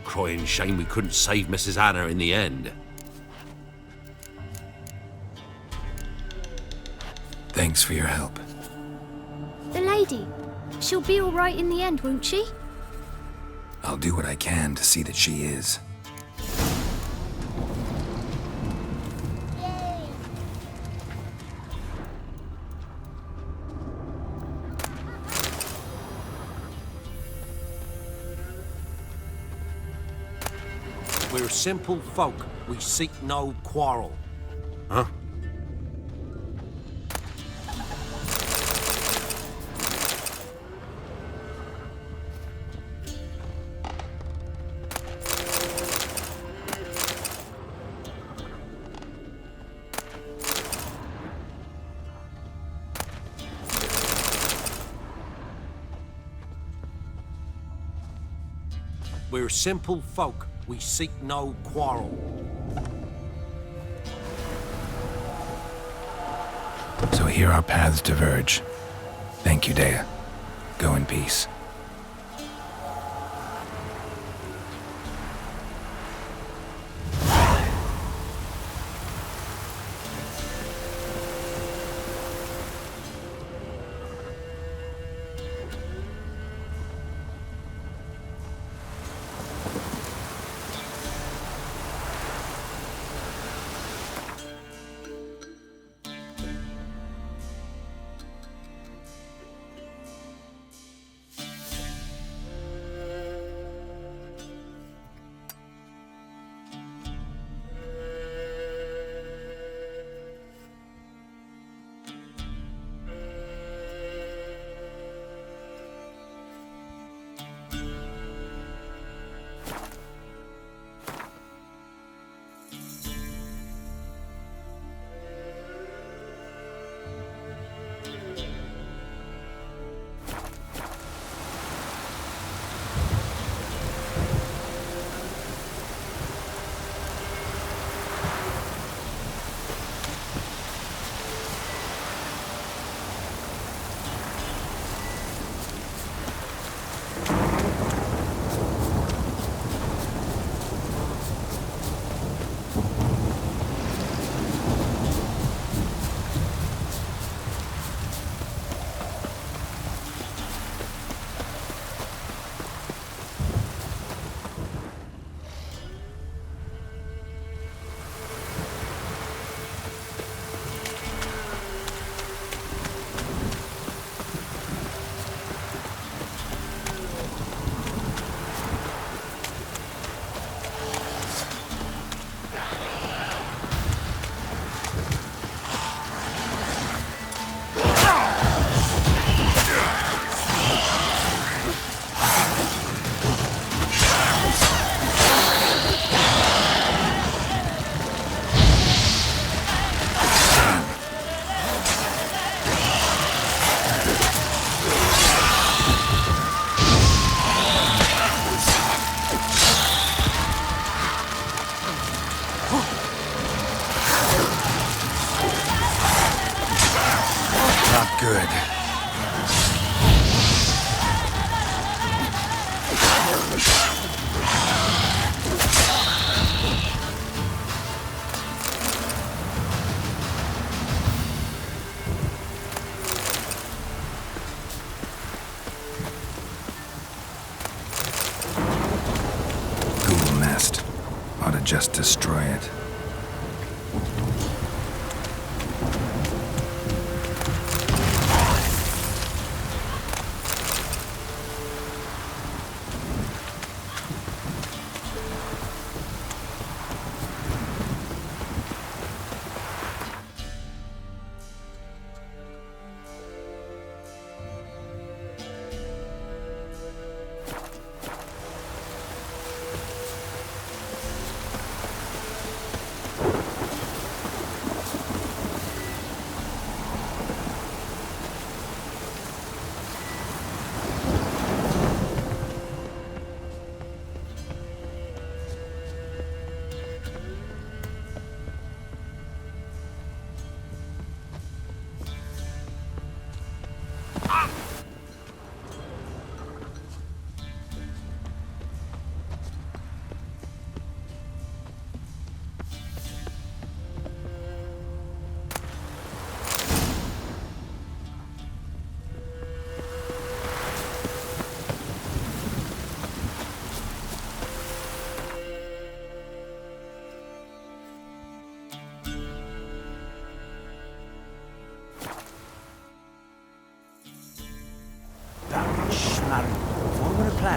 Crying shame we couldn't save Mrs. Anna in the end.
Thanks for your help.
The lady, she'll be all right in the end, won't she?
I'll do what I can to see that she is.
We're simple folk. We seek no quarrel.
Huh?
We're simple folk. We seek no quarrel.
So here our paths diverge. Thank you, Dea. Go in peace. Good. just destroy it.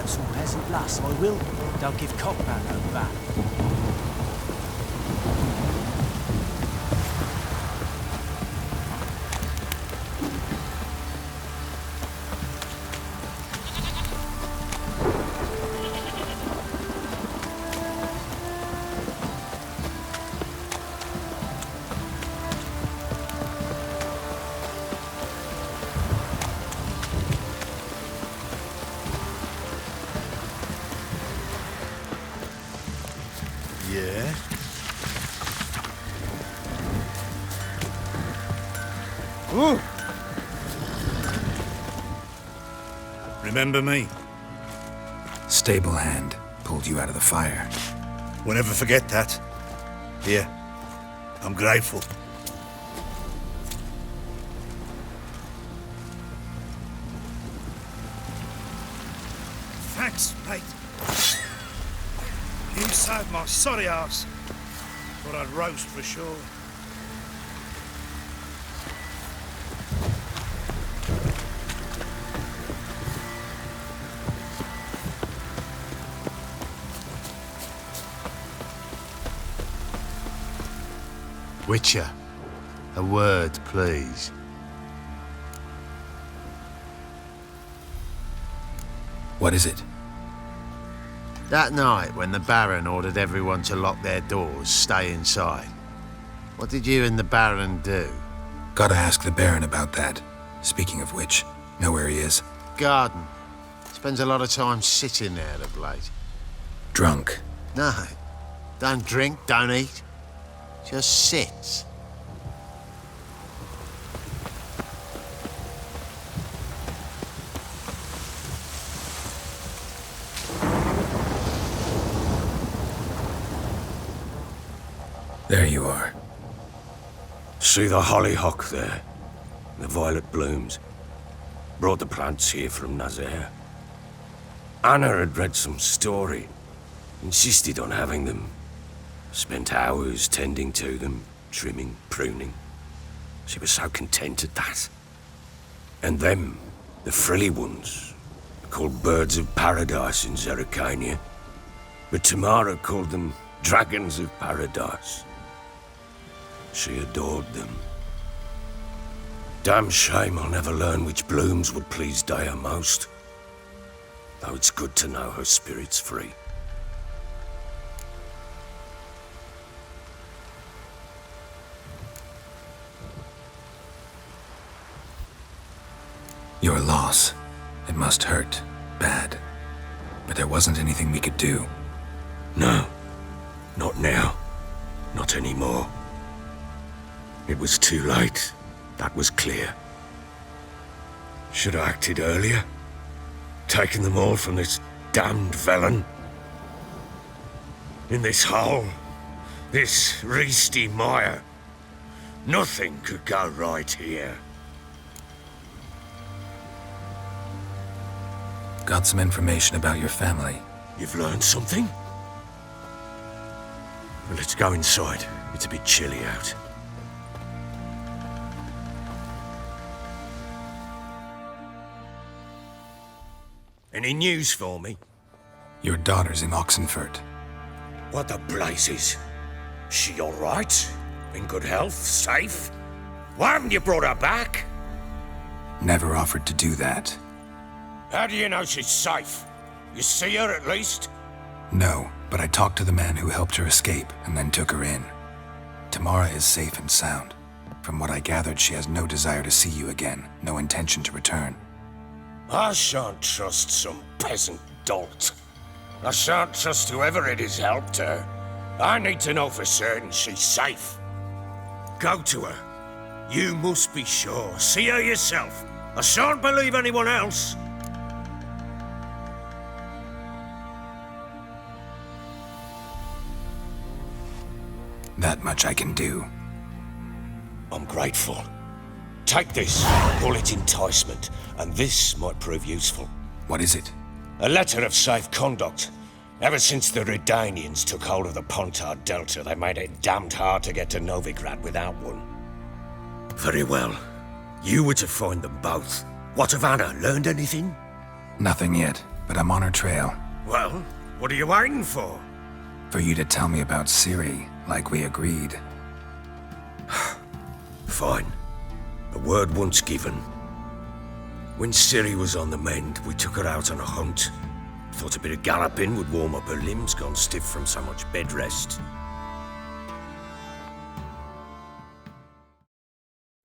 Som har sin plass, I will. Don't give cockman no back.
Yeah? Ooh! Remember me?
Stable hand pulled you out of the fire.
We'll never forget that. Here, I'm grateful. Thanks, mate. You saved my sorry ass. Thought I'd roast for sure.
Witcher, a word, please.
What is it?
That night when the Baron ordered everyone to lock their doors, stay inside. What did you and the Baron do?
Gotta ask the Baron about that. Speaking of which, know where he is?
Garden. Spends a lot of time sitting there of late.
Drunk.
No. Don't drink, don't eat. Just sits.
There you are.
See the hollyhock there? The violet blooms. Brought the plants here from Nazaire. Anna had read some story. Insisted on having them. Spent hours tending to them, trimming, pruning. She was so content at that. And them, the frilly ones, called birds of paradise in Zerrikania. But Tamara called them dragons of paradise. She adored them. Damn shame I'll never learn which blooms would please Dea most. Though it's good to know her spirit's free.
Your loss. It must hurt. Bad. But there wasn't anything we could do.
No. Not now. Not anymore. It was too late. That was clear. Should have acted earlier. Taken them all from this damned felon. In this hole. This reesty mire. Nothing could go right here.
Got some information about your family.
You've learned something? Well, let's go inside. It's a bit chilly out. Any news for me?
Your daughter's in Oxenford.
What the blazes? She all right? In good health? Safe? Why haven't you brought her back?
Never offered to do that.
How do you know she's safe? You see her at least?
No, but I talked to the man who helped her escape and then took her in. Tamara is safe and sound. From what I gathered, she has no desire to see you again, no intention to return.
I shan't trust some peasant dolt. I shan't trust whoever it is helped her. I need to know for certain she's safe. Go to her. You must be sure. See her yourself. I shan't believe anyone else.
That much I can do.
I'm grateful. Take this, call it enticement, and this might prove useful.
What is it?
A letter of safe conduct. Ever since the Redanians took hold of the Pontard Delta, they made it damned hard to get to Novigrad without one. Very well. You were to find them both. What of Anna? Learned anything?
Nothing yet, but I'm on her trail.
Well, what are you waiting for?
For you to tell me about Ciri, like we agreed.
Fine. A word once given. When Ciri was on the mend, we took her out on a hunt. Thought a bit of galloping would warm up her limbs, gone stiff from so much bed rest.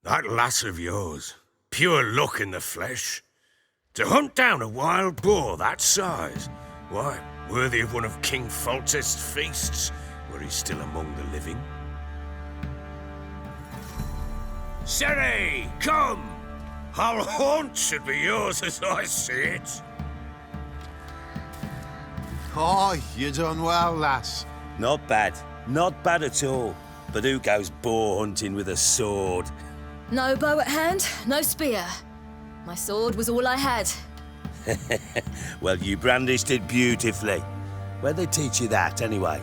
That lass of yours, pure luck in the flesh. To hunt down a wild boar that size, why, worthy of one of King Foltest's feasts, where he's still among the living. Ciri, come! Our haunt should be yours as I see it.
Oh, you done well, lass.
Not bad. Not bad at all. But who goes boar hunting with a sword?
No bow at hand, no spear. My sword was all I had.
Well, you brandished it beautifully. Where'd they teach you that, anyway?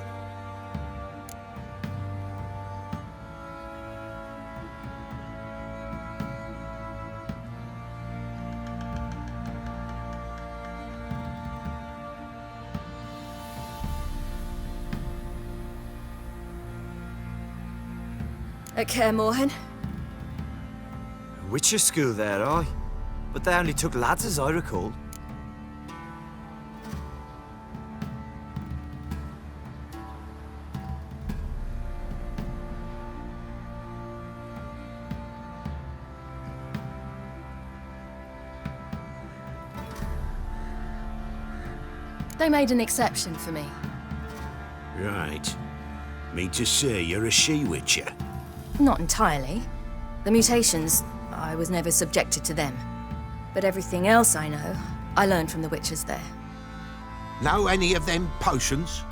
At Kaer Morhen.
Witcher school there, aye. But they only took lads, as I recall.
They made an exception for me.
Right. Mean to say you're a she-witcher?
Not entirely. The mutations, I was never subjected to them. But everything else I know, I learned from the witches there.
Know any of them potions?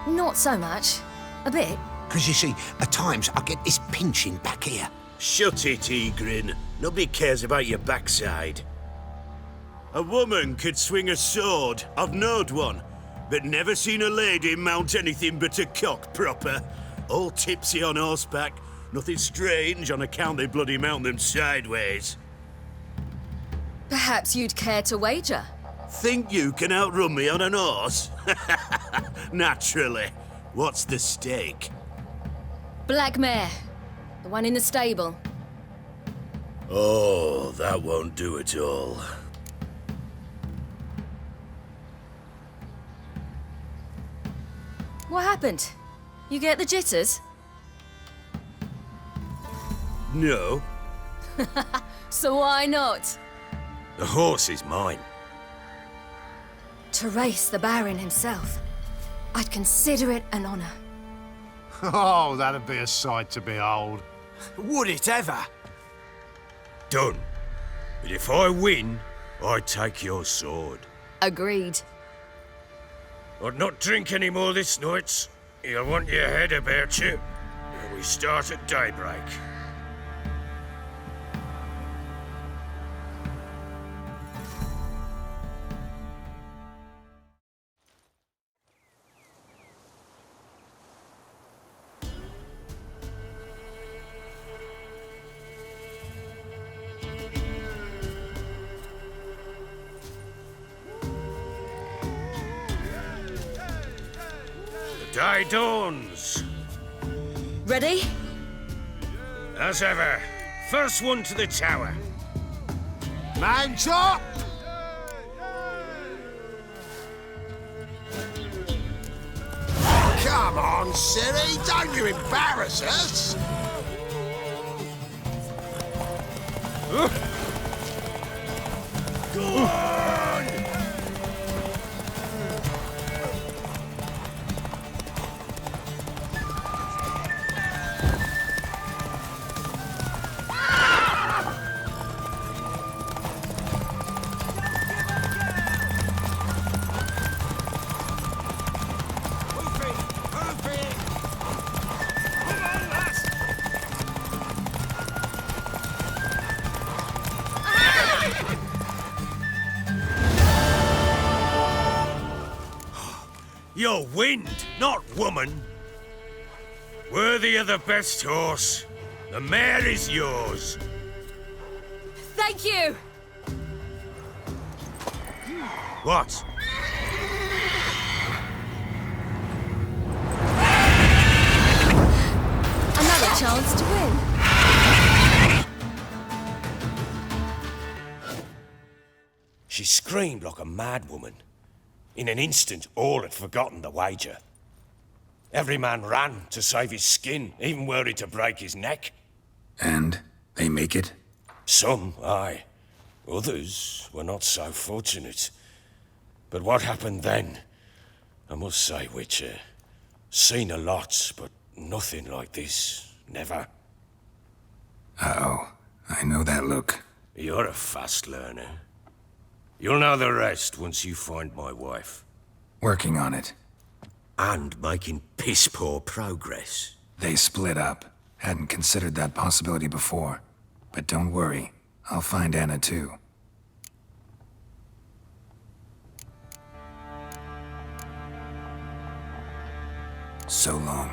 Not so much. A bit.
Because you see, at times I get this pinching back here.
Shut it, Egrin. Nobody cares about your backside. A woman could swing a sword. I've knowed one. But never seen a lady mount anything but a cock proper. All tipsy on horseback. Nothing strange on account they bloody mount them sideways.
Perhaps you'd care to wager?
Think you can outrun me on an horse? Naturally. What's the stake?
Black mare. The one in the stable.
Oh, that won't do at all.
What happened? You get the jitters?
No.
So why not?
The horse is mine.
To race the Baron himself. I'd consider it an honor.
Oh, that'd be a sight to behold.
Would it ever?
Done. But if I win, I take your sword.
Agreed.
I'd not drink any more this night. You'll want your head about you. We start at daybreak. Day dawns.
Ready?
As ever. First one to the tower.
Man's up! Come on, silly, don't you embarrass us!
Go on! You're wind, not woman. Worthy of the best horse. The mare is yours.
Thank you!
What?
Another chance to win.
She screamed like a mad woman. In an instant, all had forgotten the wager. Every man ran to save his skin, even were it to break his neck.
And they make it?
Some, aye. Others were not so fortunate. But what happened then? I must say, Witcher, seen a lot, but nothing like this. Never.
Uh-oh. I know that look.
You're a fast learner. You'll know the rest once you find my wife.
Working on it.
And making piss-poor progress.
They split up. Hadn't considered that possibility before. But don't worry. I'll find Anna too. So long.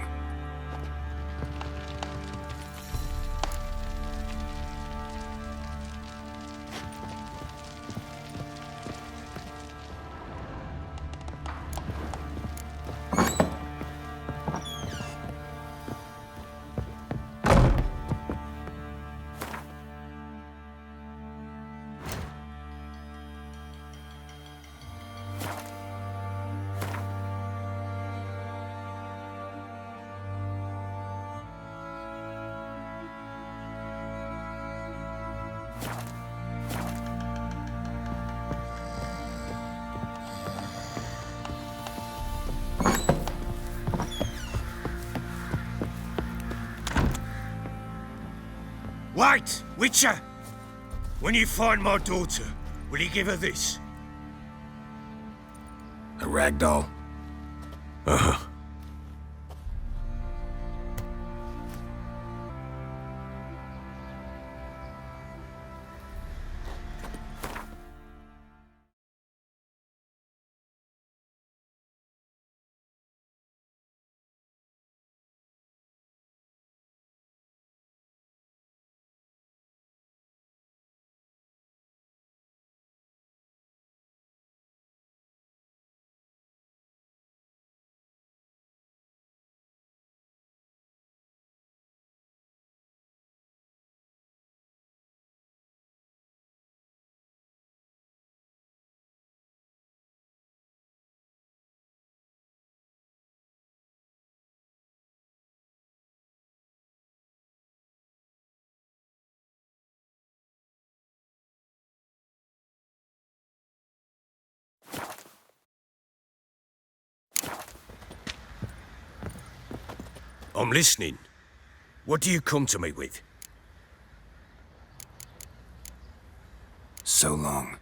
Wait, Witcher! When you find my daughter, will you give her this?
A ragdoll?
Uh-huh. I'm listening. What do you come to me with?
So long.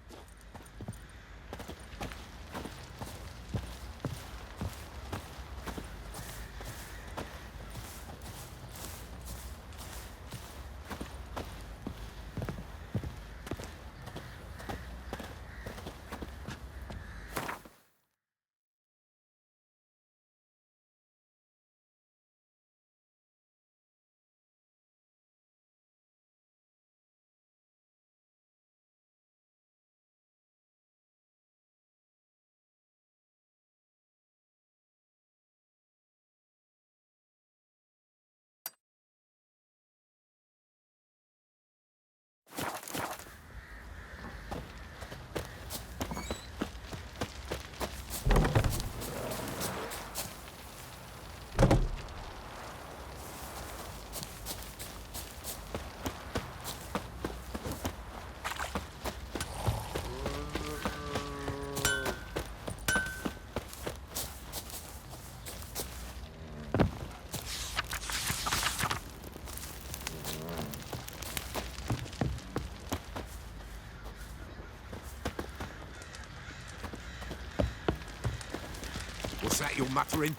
that you're muttering?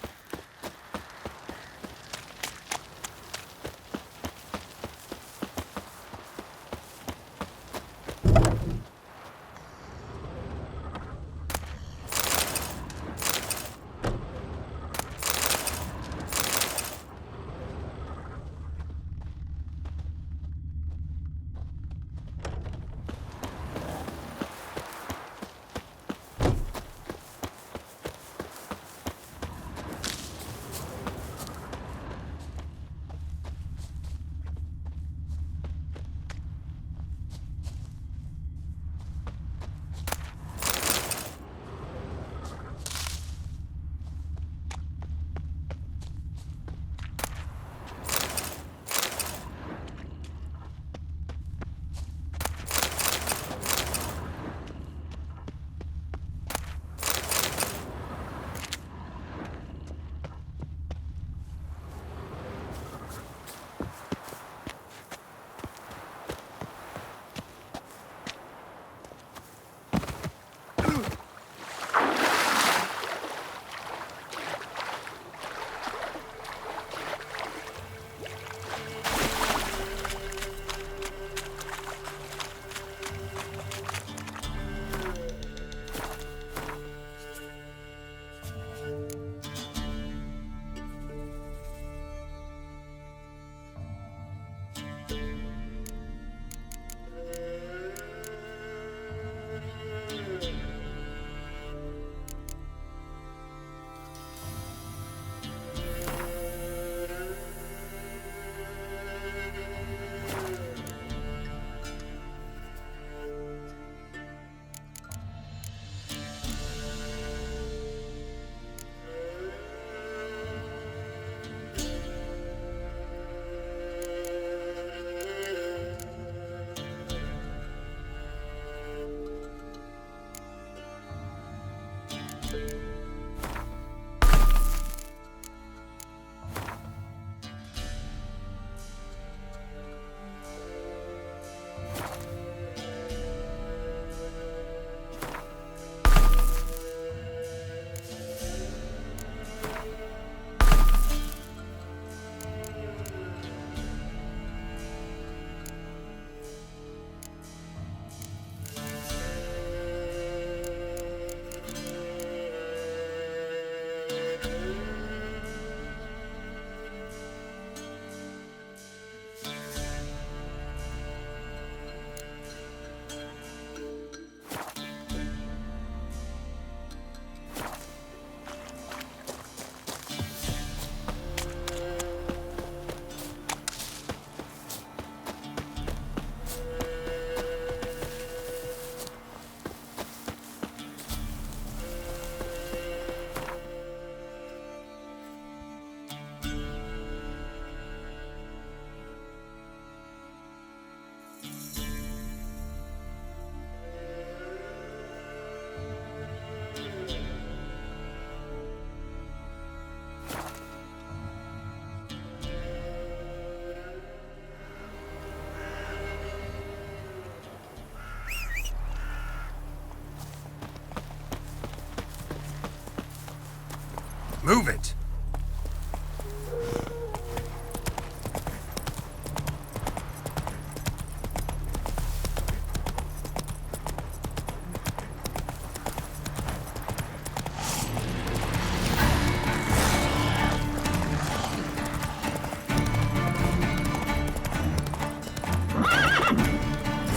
Move it!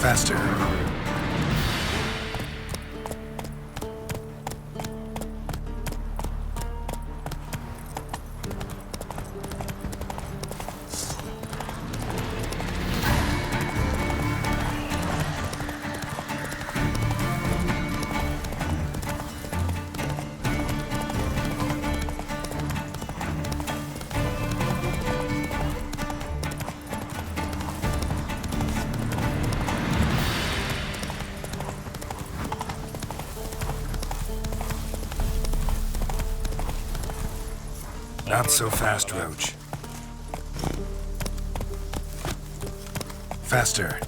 Faster. Not so fast, Roach. Faster.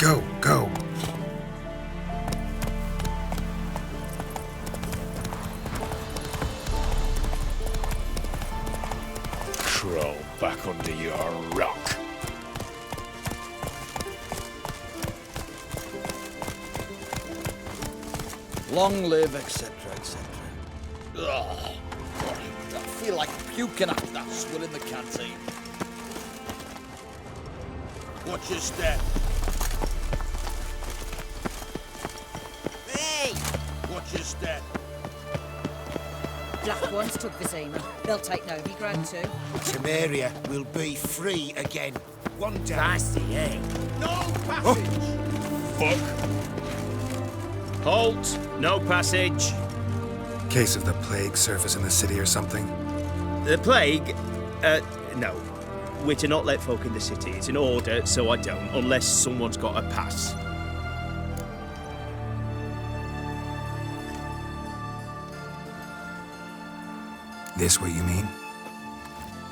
Go, go.
Crawl back under your rock.
Long live, etc., etc. Ugh. I feel like puking after that swill in the canteen. Watch your step. Hey! Watch your step.
Black ones took Vizima. They'll take Novigrad too.
Temeria will be free again. One day.
Fancy, eh?
No passage!
Fuck.
Halt! No passage.
Case of the plague surface in the city or something?
The plague? No. We're to not let folk in the city. It's an order, so I don't, unless someone's got a pass.
This what you mean?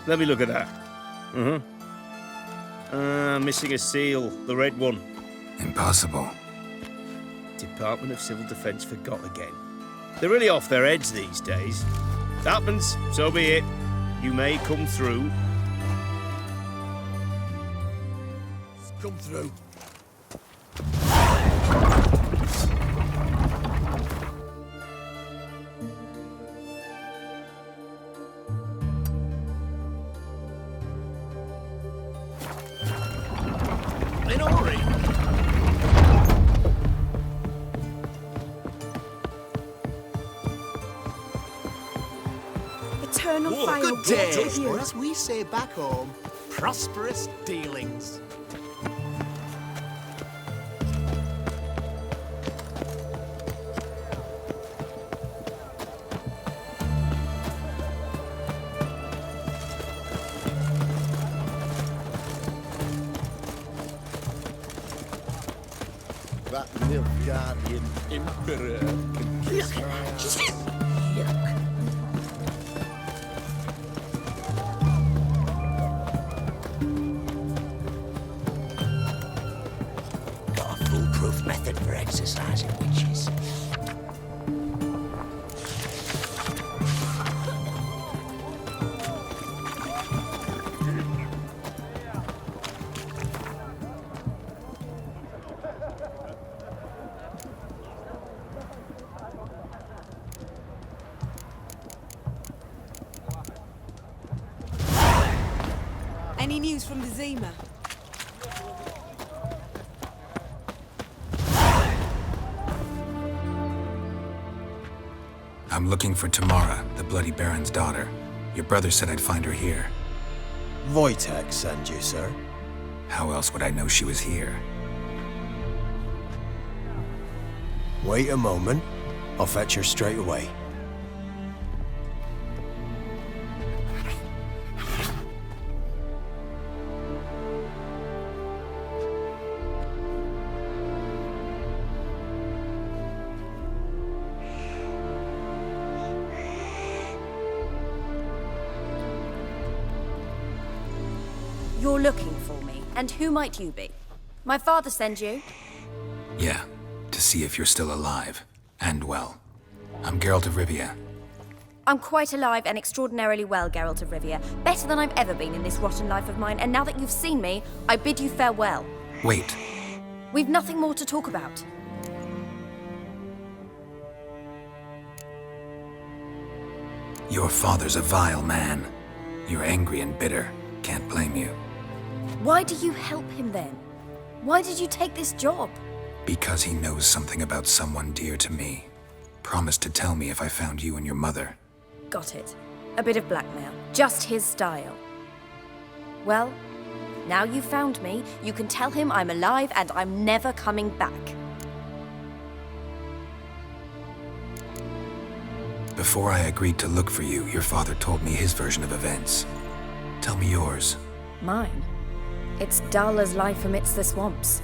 Let me look at that. Missing a seal. The red one.
Impossible.
Department of Civil Defence forgot again. They're really off their heads these days. Happens, so be it. You may come through.
Come through.
In a hurry.
Eternal fire.
good day.
Or as we say back home, prosperous dealings.
That Nilfgaardian emperor can kiss my ass.
Got a foolproof method for exercising witches.
Any news from Vizima?
I'm looking for Tamara, the Bloody Baron's daughter. Your brother said I'd find her here.
Wojtek sent you, sir.
How else would I know she was here?
Wait a moment. I'll fetch her straight away.
You're looking for me, and who might you be? My father sent you?
Yeah, to see if you're still alive. And well. I'm Geralt of Rivia.
I'm quite alive and extraordinarily well, Geralt of Rivia. Better than I've ever been in this rotten life of mine, and now that you've seen me, I bid you farewell.
Wait.
We've nothing more to talk about.
Your father's a vile man. You're angry and bitter. Can't blame you.
Why do you help him then? Why did you take this job?
Because he knows something about someone dear to me. Promised to tell me if I found you and your mother.
Got it. A bit of blackmail. Just his style. Well, now you've found me, you can tell him I'm alive and I'm never coming back.
Before I agreed to look for you, your father told me his version of events. Tell me yours.
Mine? It's dull as life amidst the swamps.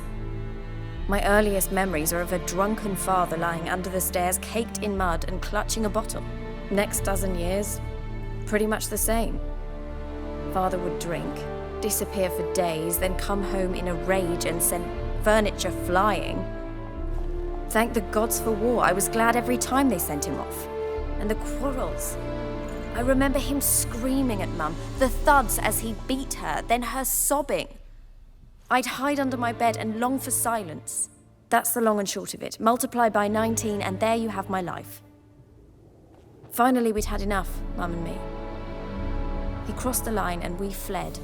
My earliest memories are of a drunken father lying under the stairs, caked in mud and clutching a bottle. Next dozen years, pretty much the same. Father would drink, disappear for days, then come home in a rage and send furniture flying. Thank the gods for war. I was glad every time they sent him off. And the quarrels. I remember him screaming at Mum, the thuds as he beat her, then her sobbing. I'd hide under my bed and long for silence. That's the long and short of it. Multiply by 19 and there you have my life. Finally, we'd had enough, Mum and me. He crossed the line and we fled.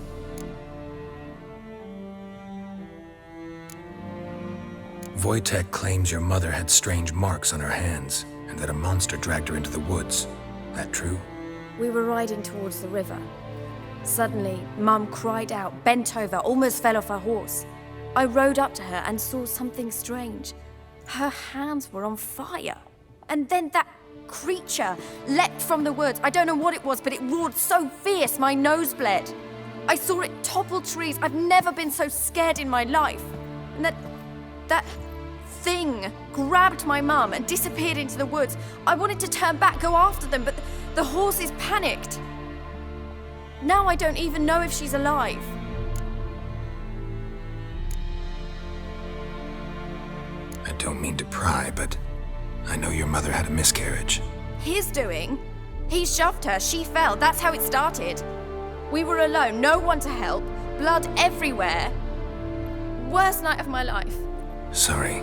Wojtek claims your mother had strange marks on her hands, and that a monster dragged her into the woods. That true?
We were riding towards the river. Suddenly, Mum cried out, bent over, almost fell off her horse. I rode up to her and saw something strange. Her hands were on fire. And then that creature leapt from the woods. I don't know what it was, but it roared so fierce my nose bled. I saw it topple trees. I've never been so scared in my life. And that thing grabbed my mum and disappeared into the woods. I wanted to turn back, go after them, but the horses panicked. Now I don't even know if she's alive.
I don't mean to pry, but I know your mother had a miscarriage.
His doing? He shoved her, she fell, that's how it started. We were alone, no one to help, blood everywhere. Worst night of my life.
Sorry.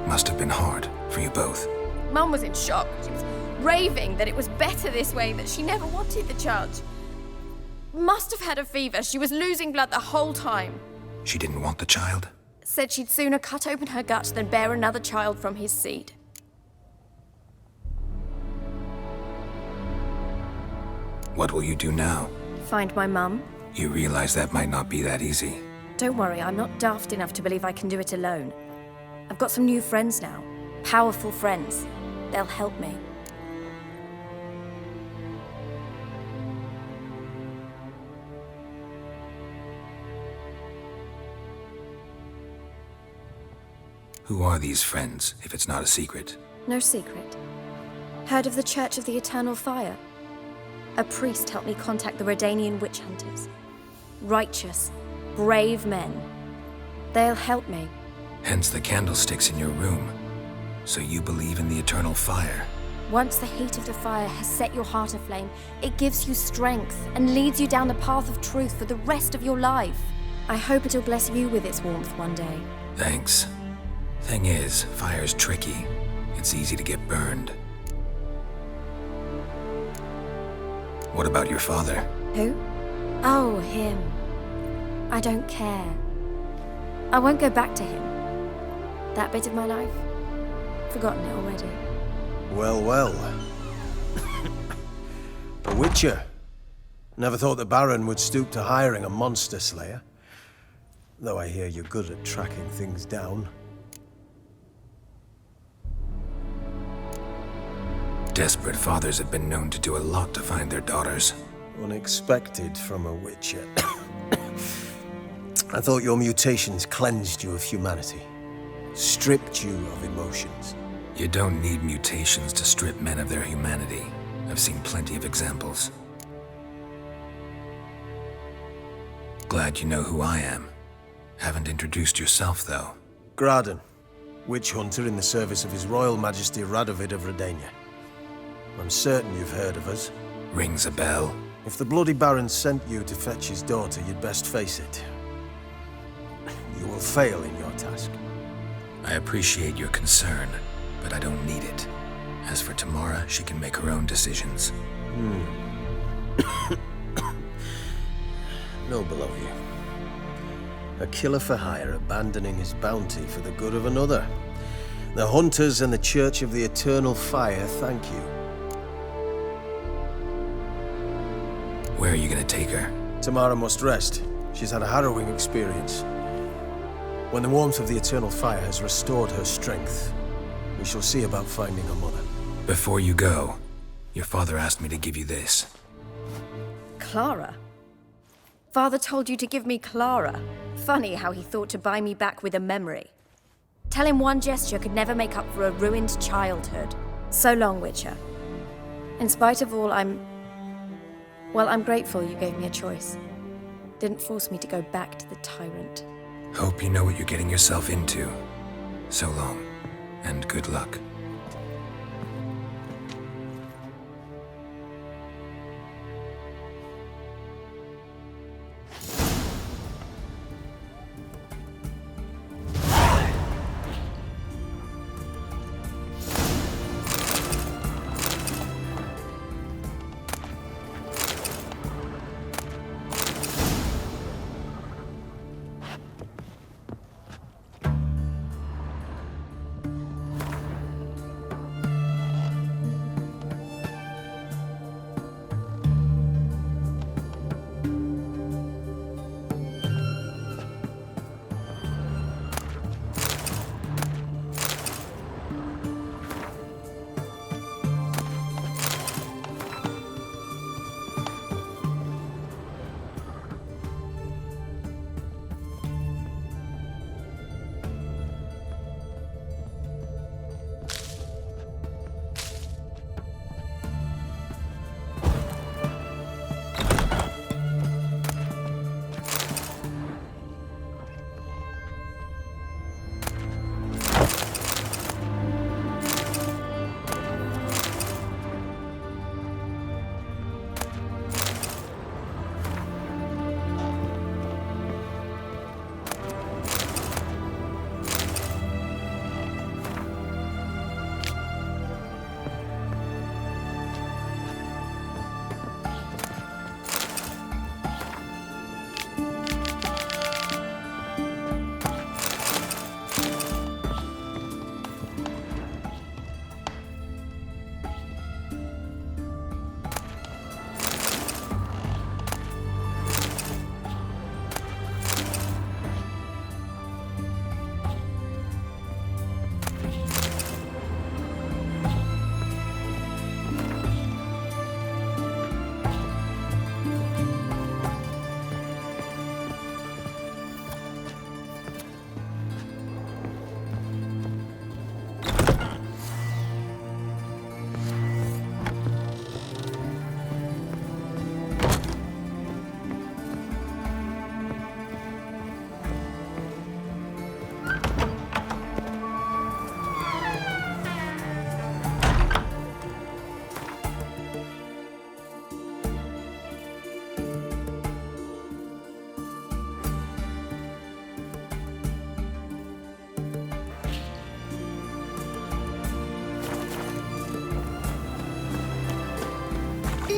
Must have been hard for you both.
Mum was in shock. She was raving that it was better this way, that she never wanted the child. Must have had a fever. She was losing blood the whole time.
She didn't want the child?
Said she'd sooner cut open her gut than bear another child from his seed.
What will you do now?
Find my mum.
You realize that might not be that easy.
Don't worry, I'm not daft enough to believe I can do it alone. I've got some new friends now. Powerful friends. They'll help me.
Who are these friends, if it's not a secret?
No secret. Heard of the Church of the Eternal Fire? A priest helped me contact the Redanian witch hunters. Righteous, brave men. They'll help me.
Hence the candlesticks in your room. So you believe in the eternal fire?
Once the heat of the fire has set your heart aflame, it gives you strength and leads you down the path of truth for the rest of your life. I hope it'll bless you with its warmth one day.
Thanks. Thing is, fire's tricky. It's easy to get burned. What about your father?
Who? Oh, him. I don't care. I won't go back to him. That bit of my life? Forgotten it already.
Well, well. A witcher. Never thought the Baron would stoop to hiring a monster slayer. Though I hear you're good at tracking things down.
Desperate fathers have been known to do a lot to find their daughters.
Unexpected from a witcher. I thought your mutations cleansed you of humanity. Stripped you of emotions.
You don't need mutations to strip men of their humanity. I've seen plenty of examples. Glad you know who I am. Haven't introduced yourself, though.
Graden, witch hunter in the service of His Royal Majesty Radovid of Redania. I'm certain you've heard of us.
Rings a bell.
If the bloody Baron sent you to fetch his daughter, you'd best face it. You will fail in your task.
I appreciate your concern, but I don't need it. As for Tamara, she can make her own decisions.
Noble of you. A killer for hire abandoning his bounty for the good of another. The hunters and the Church of the Eternal Fire thank you.
Where are you gonna take her?
Tamara must rest. She's had a harrowing experience. When the warmth of the Eternal Fire has restored her strength, we shall see about finding her mother.
Before you go, your father asked me to give you this.
Clara? Father told you to give me Clara. Funny how he thought to buy me back with a memory. Tell him one gesture could never make up for a ruined childhood. So long, Witcher. In spite of all, I'm grateful you gave me a choice. Didn't force me to go back to the tyrant.
Hope you know what you're getting yourself into. So long, and good luck.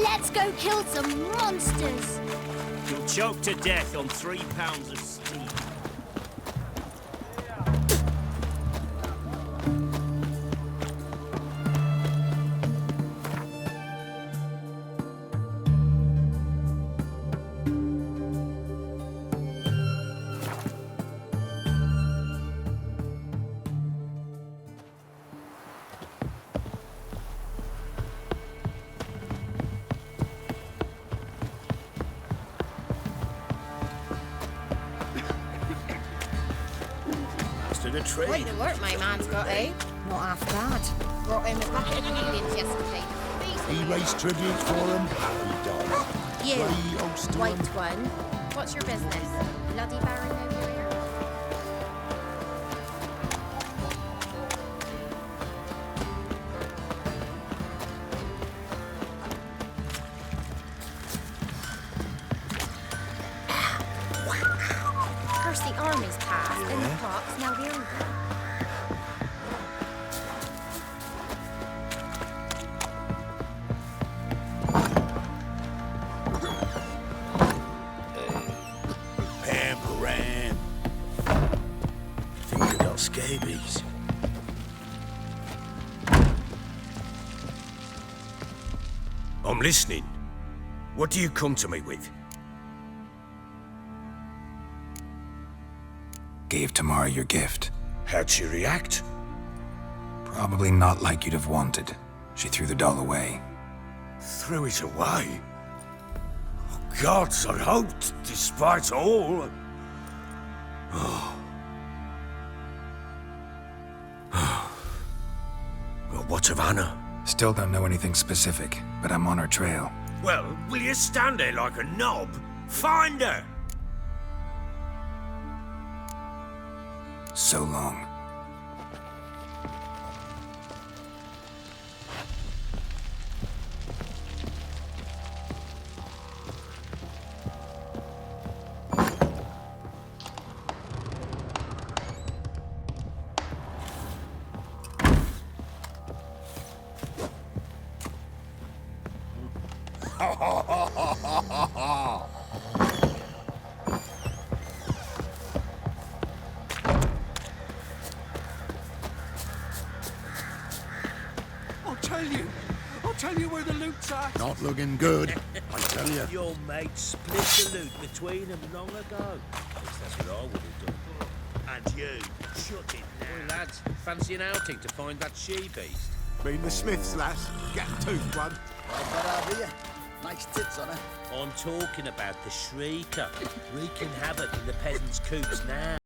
Let's go kill some monsters!
You'll choke to death on 3 pounds of steam.
Quite the work my man's got, eh? Not half bad. Brought him a packet of ingredients yesterday.
He raised tribute for him. He does.
You,
Bloody old
white one. What's your business? Bloody Baron over here? First the army's passed, then the clock's now the over.
Pamperan. Think you got scabies.
I'm listening. What do you come to me with?
Gave Tamara your gift.
How'd she react?
Probably not like you'd have wanted. She threw the doll away.
Threw it away? Oh, gods, I hoped, despite all. Oh. Well, what of Anna?
Still don't know anything specific, but I'm on her trail.
Well, will you stand there like a knob? Find her!
so long.
I'll tell you where the loot's at.
Not looking good, I tell you.
Your mate split the loot between them long ago. At least that's what I would have done. And you, shut it now.
Oi, lads, fancy an outing to find that she-beast?
Mean the Smiths, lass. Get a tooth one.
Alright, nice tits on her.
I'm talking about the Shrieker, wreaking havoc in the peasants' coops now.